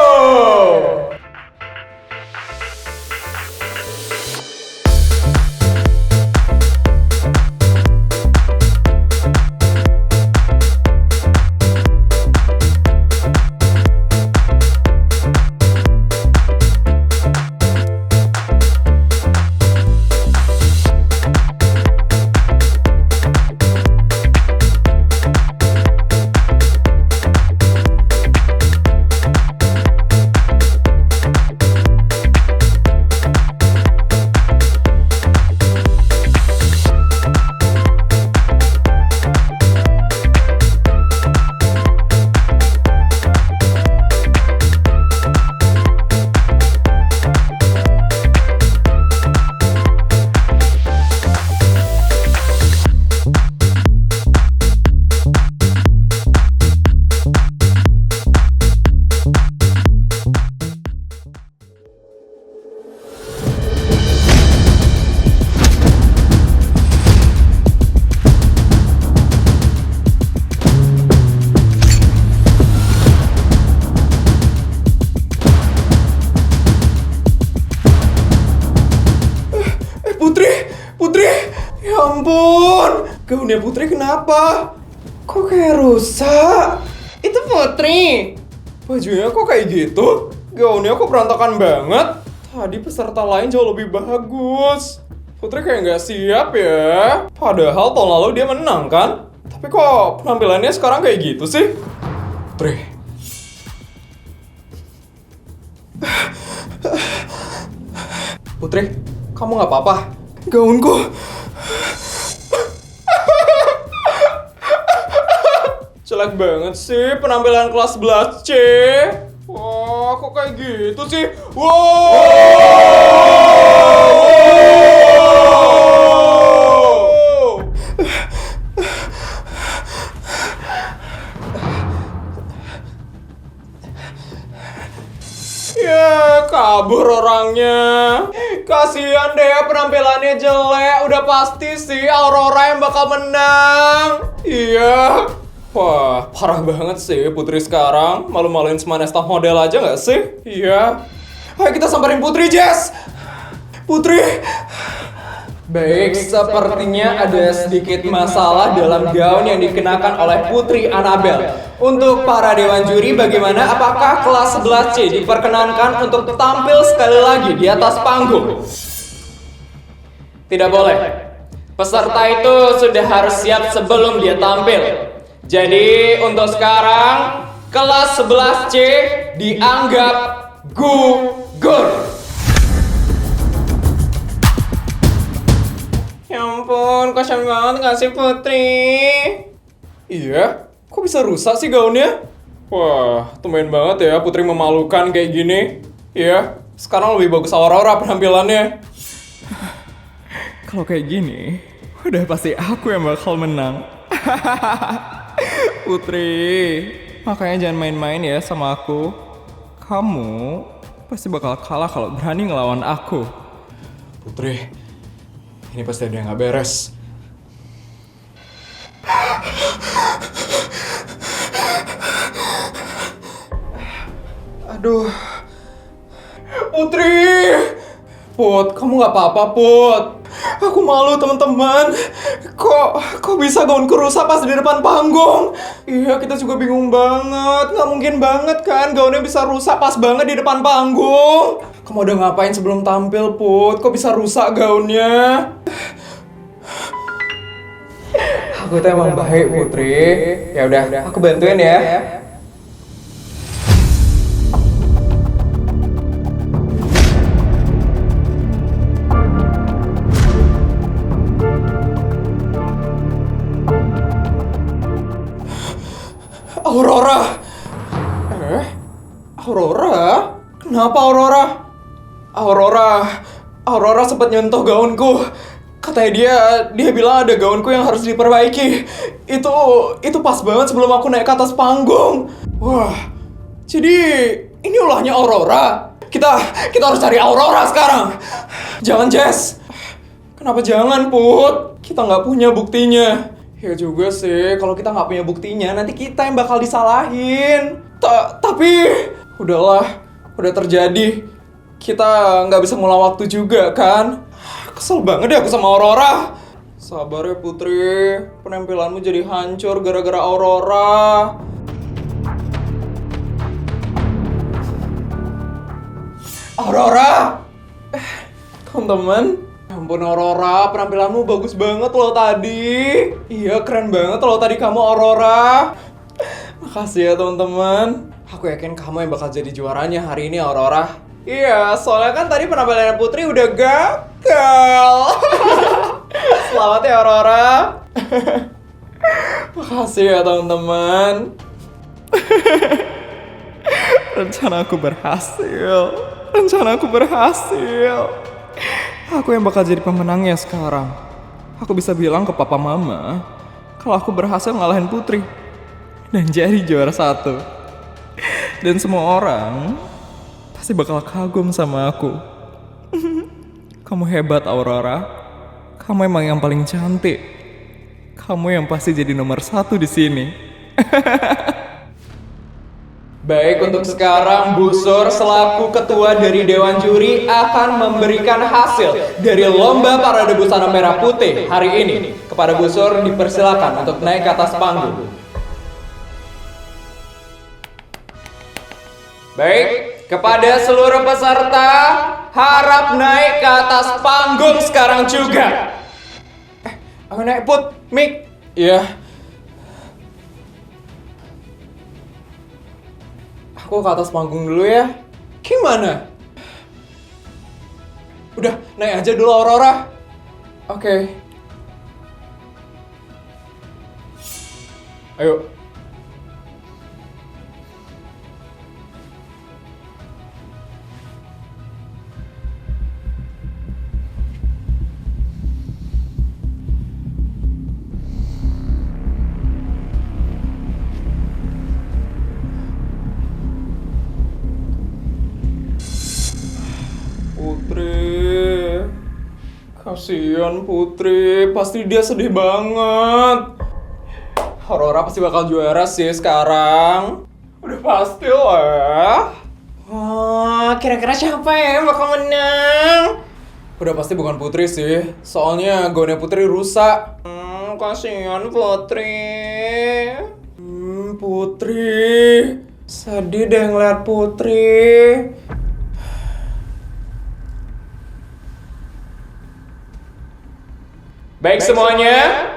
Ya ampun, gaunnya Putri kenapa? Kok kayak rusak? Itu Putri. Bajunya kok kayak gitu? Gaunnya kok berantakan banget? Tadi peserta lain jauh lebih bagus. Putri kayak nggak siap ya. Padahal tahun lalu dia menang kan? Tapi kok penampilannya sekarang kayak gitu sih? Putri. Putri, kamu nggak apa-apa? Gaunku. Jelek banget sih penampilan kelas 11C. Wah, kok kayak gitu sih? Ya, kabur orangnya. Kasihan deh penampilannya jelek. Udah pasti sih Aurora yang bakal menang. Iya. Wah, parah banget sih Putri sekarang. Malu-maluin semua staff model aja gak sih? Iya. Ayo kita samperin Putri, Jess. Putri. Baik, sepertinya ada sedikit masalah dalam gaun yang dikenakan oleh Putri Annabelle. Untuk para dewan juri, bagaimana? Apakah kelas 11C diperkenankan untuk tampil sekali lagi di atas panggung? Tidak boleh. Peserta itu sudah harus siap sebelum dia tampil. Jadi untuk sekarang kelas 11C dianggap gugur. Ya ampun, kasihan banget gak sih Putri? Iya, kok bisa rusak sih gaunnya? Wah, tumben banget ya Putri memalukan kayak gini. Iya, sekarang lebih bagus Aurora penampilannya. Kalau kayak gini, udah pasti aku yang bakal menang. Putri, makanya jangan main-main ya sama aku. Kamu pasti bakal kalah kalau berani ngelawan aku. Putri, ini pasti ada yang gak beres. Aduh. Putri! Put, kamu gak apa-apa, Put. Aku malu, teman-teman. Kok bisa gaunku rusak pas di depan panggung? Iya, kita juga bingung banget. Gak mungkin banget kan gaunnya bisa rusak pas banget di depan panggung. Kamu udah ngapain sebelum tampil, Put? Kok bisa rusak gaunnya? Aku itu emang baik, Putri. Ya udah, aku bantuin ya. Aurora. Aurora? Kenapa Aurora? Aurora sempat nyentuh gaunku. Katanya dia bilang ada gaunku yang harus diperbaiki. Itu pas banget sebelum aku naik ke atas panggung. Wah, jadi ini ulahnya Aurora. Kita harus cari Aurora sekarang. Jangan, Jess. Kenapa jangan, Put? Kita nggak punya buktinya. Ya juga sih, kalau kita nggak punya buktinya, nanti kita yang bakal disalahin. Tapi, udahlah, udah terjadi. Kita nggak bisa ngulang waktu juga, kan? Kesel banget deh aku sama Aurora. Sabar ya Putri, penampilanmu jadi hancur gara-gara Aurora. Aurora! Teman-teman, ya ampun Aurora, penampilanmu bagus banget loh tadi. Iya, keren banget loh tadi kamu Aurora. Makasih ya teman-teman. Aku yakin kamu yang bakal jadi juaranya hari ini Aurora. Iya, soalnya kan tadi penampilan Putri udah gagal. Selamat ya Aurora. Makasih ya teman-teman. Rencanaku berhasil. Aku yang bakal jadi pemenangnya sekarang. Aku bisa bilang ke papa mama kalau aku berhasil ngalahin Putri dan jadi juara 1. Dan semua orang pasti bakal kagum sama aku. Kamu hebat Aurora. Kamu emang yang paling cantik. Kamu yang pasti jadi nomor 1 di sini. Baik, untuk sekarang Bu Sur selaku ketua dari Dewan Juri akan memberikan hasil dari lomba parade busana merah putih hari ini. Kepada Bu Sur dipersilakan untuk naik ke atas panggung. Baik, kepada seluruh peserta harap naik ke atas panggung sekarang juga. Aku naik Put, Mik. Iya. Aku ke atas panggung dulu ya. Gimana? Udah, naik aja dulu Aurora. Oke. Ayo. Putri, kasihan Putri, pasti dia sedih banget. Aurora pasti bakal juara sih sekarang. Udah pasti lah. Wah, kira-kira siapa ya yang bakal menang? Udah pasti bukan Putri sih, soalnya gaunnya Putri rusak. Kasihan Putri. Putri, sedih deh ngeliat Putri. Baik semuanya,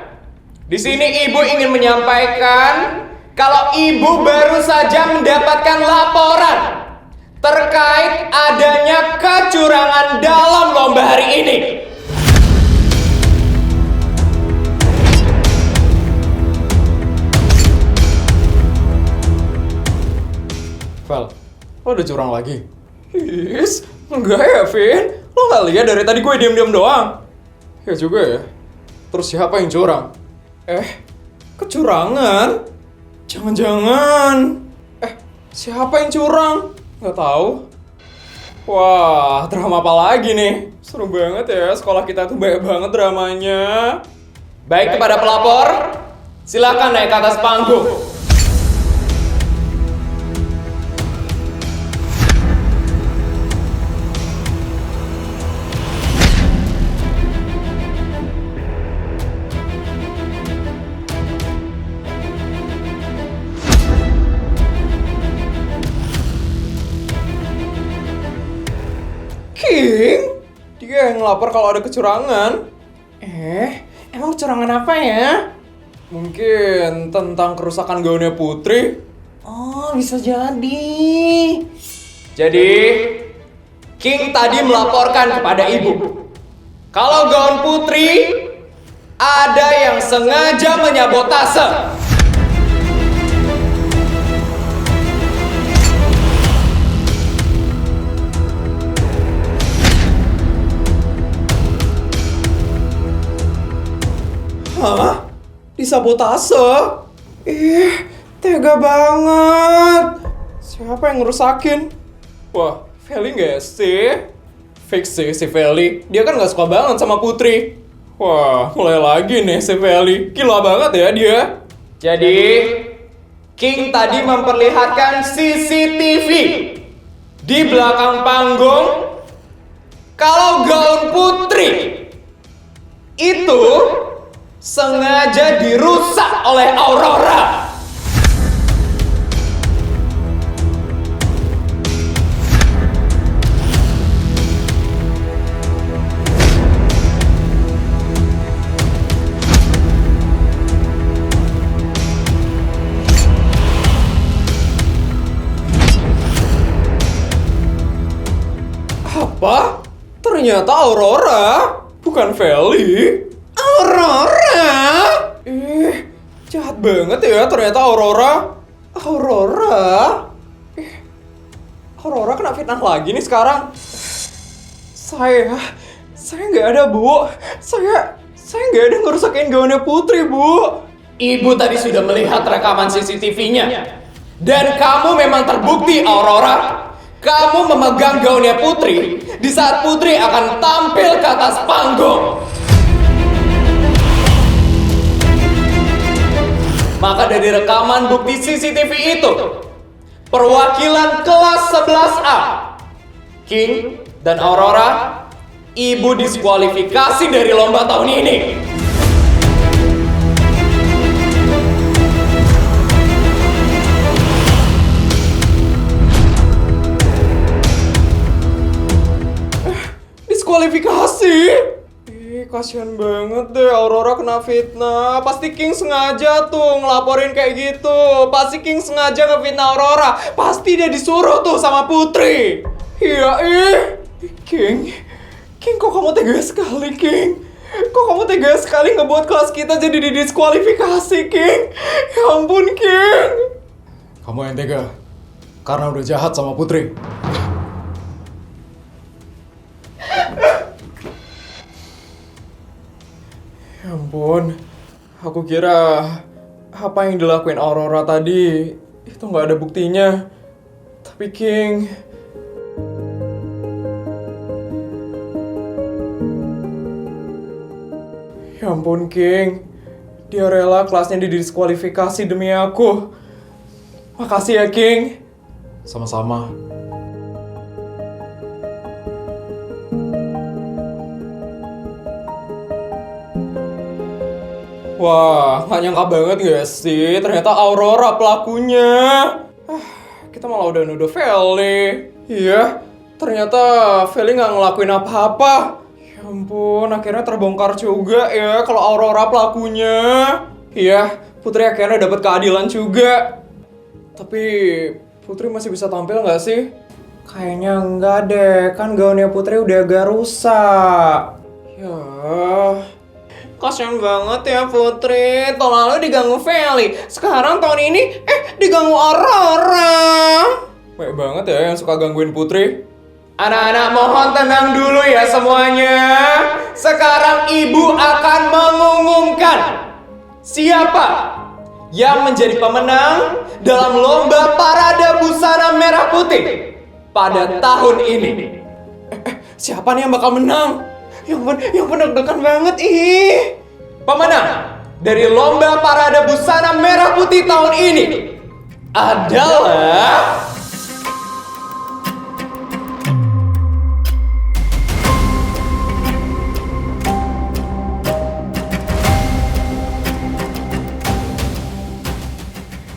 di sini Ibu ingin menyampaikan kalau Ibu baru saja mendapatkan laporan terkait adanya kecurangan dalam lomba hari ini. Val, lo udah curang lagi? Is, enggak ya, Vin? Lo gak lihat dari tadi gue diam-diam doang? Ya juga ya. Terus siapa yang curang? Kecurangan? Jangan-jangan. Siapa yang curang? Nggak tahu. Wah, drama apa lagi nih? Seru banget ya, sekolah kita tuh banyak banget dramanya. Baik, kepada pelapor, silakan naik ke atas panggung. King? Dia yang ngelapor kalau ada kecurangan. Emang kecurangan apa ya? Mungkin tentang kerusakan gaunnya Putri. Oh, bisa jadi. Jadi, King tadi melaporkan kepada Ibu kalau gaun Putri ada yang sengaja menyabotase. Hah? Disabotase? Tega banget. Siapa yang ngerusakin? Wah, Feli nggak sih? Fix sih si Feli. Dia kan nggak suka banget sama Putri. Wah, mulai lagi nih si Feli. Gila banget ya dia. Jadi, King tadi memperlihatkan CCTV di belakang panggung kalau gaun Putri itu sengaja dirusak oleh Aurora. Apa? Ternyata Aurora, bukan Feli. Aurora? Jahat banget ya ternyata Aurora. Aurora? Aurora kena fitnah lagi nih sekarang. Saya nggak ada, Bu. Saya nggak ada ngerusakin gaunnya Putri, Bu. Ibu tadi sudah melihat rekaman CCTV-nya. Dan kamu memang terbukti, Aurora. Kamu memegang gaunnya Putri di saat Putri akan tampil ke atas panggung. Maka dari rekaman bukti CCTV itu, Perwakilan kelas 11A, King dan Aurora, ibu diskualifikasi dari lomba tahun ini. Diskualifikasi? Kasihan banget deh Aurora kena fitnah. Pasti King sengaja tuh ngelaporin kayak gitu. Pasti King sengaja ngefitnah Aurora. Pasti dia disuruh tuh sama Putri. Iya King kok kamu tega sekali King? Kok kamu tega sekali ngebuat kelas kita jadi didiskualifikasi King? Ya ampun King. Kamu yang tega karena udah jahat sama Putri. Ya ampun, aku kira apa yang dilakuin Aurora tadi itu nggak ada buktinya. Tapi King, ya ampun King, dia rela kelasnya didiskualifikasi demi aku. Makasih ya King. Sama-sama. Wah, gak nyangka banget gak sih? Ternyata Aurora pelakunya. Kita malah udah nuduh Feli. Iya, ternyata Feli gak ngelakuin apa-apa. Ya ampun, akhirnya terbongkar juga ya kalau Aurora pelakunya. Iya, Putri akhirnya dapat keadilan juga. Tapi Putri masih bisa tampil gak sih? Kayaknya enggak deh, kan gaunnya Putri udah agak rusak. Ya... Kasian banget ya Putri, tahun lalu diganggu Feli, sekarang tahun ini diganggu Aurora. Baik banget ya yang suka gangguin Putri. Anak-anak mohon tenang dulu ya semuanya. Sekarang ibu akan mengumumkan siapa yang menjadi pemenang dalam lomba parade busana merah putih pada tahun ini. Siapa nih yang bakal menang? Yang deg-degan banget Pemenang dari lomba parade busana merah putih tahun ini adalah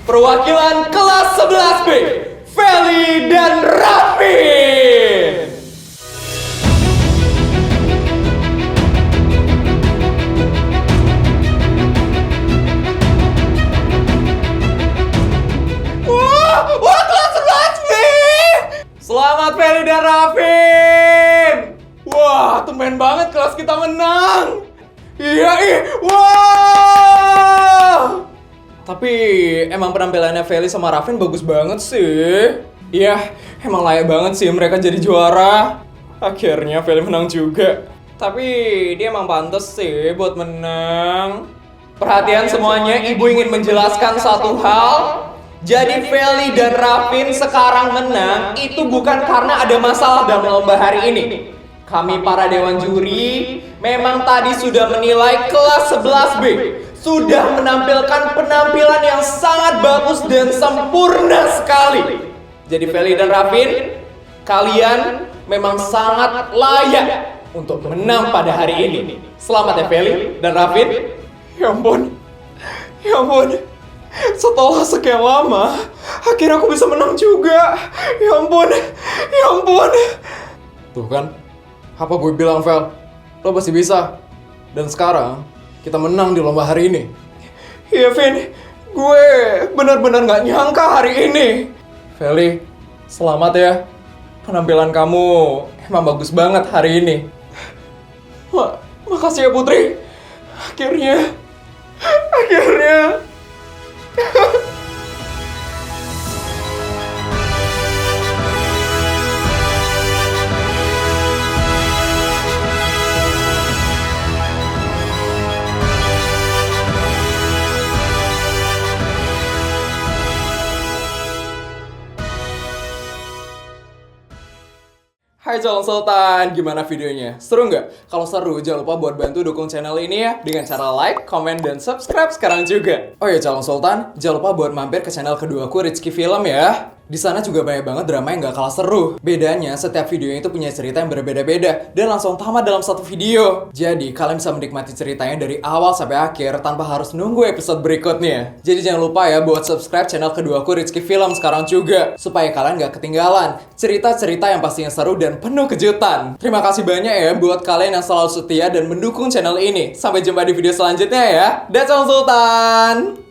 perwakilan kelas 11B, Feli dan Raffin. Wah, kelas 11B! Selamat Feli dan Raffin! Wah, tumben banget kelas kita menang. Iya, wah. Tapi emang penampilannya Feli sama Raffin bagus banget sih. Iya, emang layak banget sih mereka jadi juara. Akhirnya Feli menang juga. Tapi dia emang pantas sih buat menang. Perhatian semuanya, ibu ingin menjelaskan satu hal. Jadi Feli dan Raffin sekarang menang itu bukan karena ada masalah dalam lomba hari ini. Kami para dewan juri memang tadi sudah menilai kelas 11B sudah menampilkan penampilan yang sangat bagus dan sempurna sekali. Jadi Feli dan Raffin, kalian memang sangat layak untuk menang pada hari ini. Selamat ya Feli dan Raffin. Ya ampun. Setelah sekian lama, akhirnya aku bisa menang juga. Ya ampun. Tuh kan, apa gue bilang, Vel? Lo pasti bisa. Dan sekarang, kita menang di lomba hari ini. Iya, Vin. Gue benar-benar gak nyangka hari ini. Feli, selamat ya. Penampilan kamu emang bagus banget hari ini. Makasih ya, Putri. Akhirnya. Hai calon sultan, gimana videonya? Seru nggak? Kalau seru, jangan lupa buat bantu dukung channel ini ya dengan cara like, comment, dan subscribe sekarang juga. Oh ya calon sultan, jangan lupa buat mampir ke channel kedua aku, Rizky Film ya. Di sana juga banyak banget drama yang gak kalah seru. Bedanya, setiap videonya itu punya cerita yang berbeda-beda dan langsung tamat dalam satu video. Jadi, kalian bisa menikmati ceritanya dari awal sampai akhir tanpa harus nunggu episode berikutnya. Jadi jangan lupa ya buat subscribe channel kedua aku Rizky Film sekarang juga, supaya kalian gak ketinggalan cerita-cerita yang pastinya seru dan penuh kejutan. Terima kasih banyak ya buat kalian yang selalu setia dan mendukung channel ini. Sampai jumpa di video selanjutnya ya. That's all Sultan.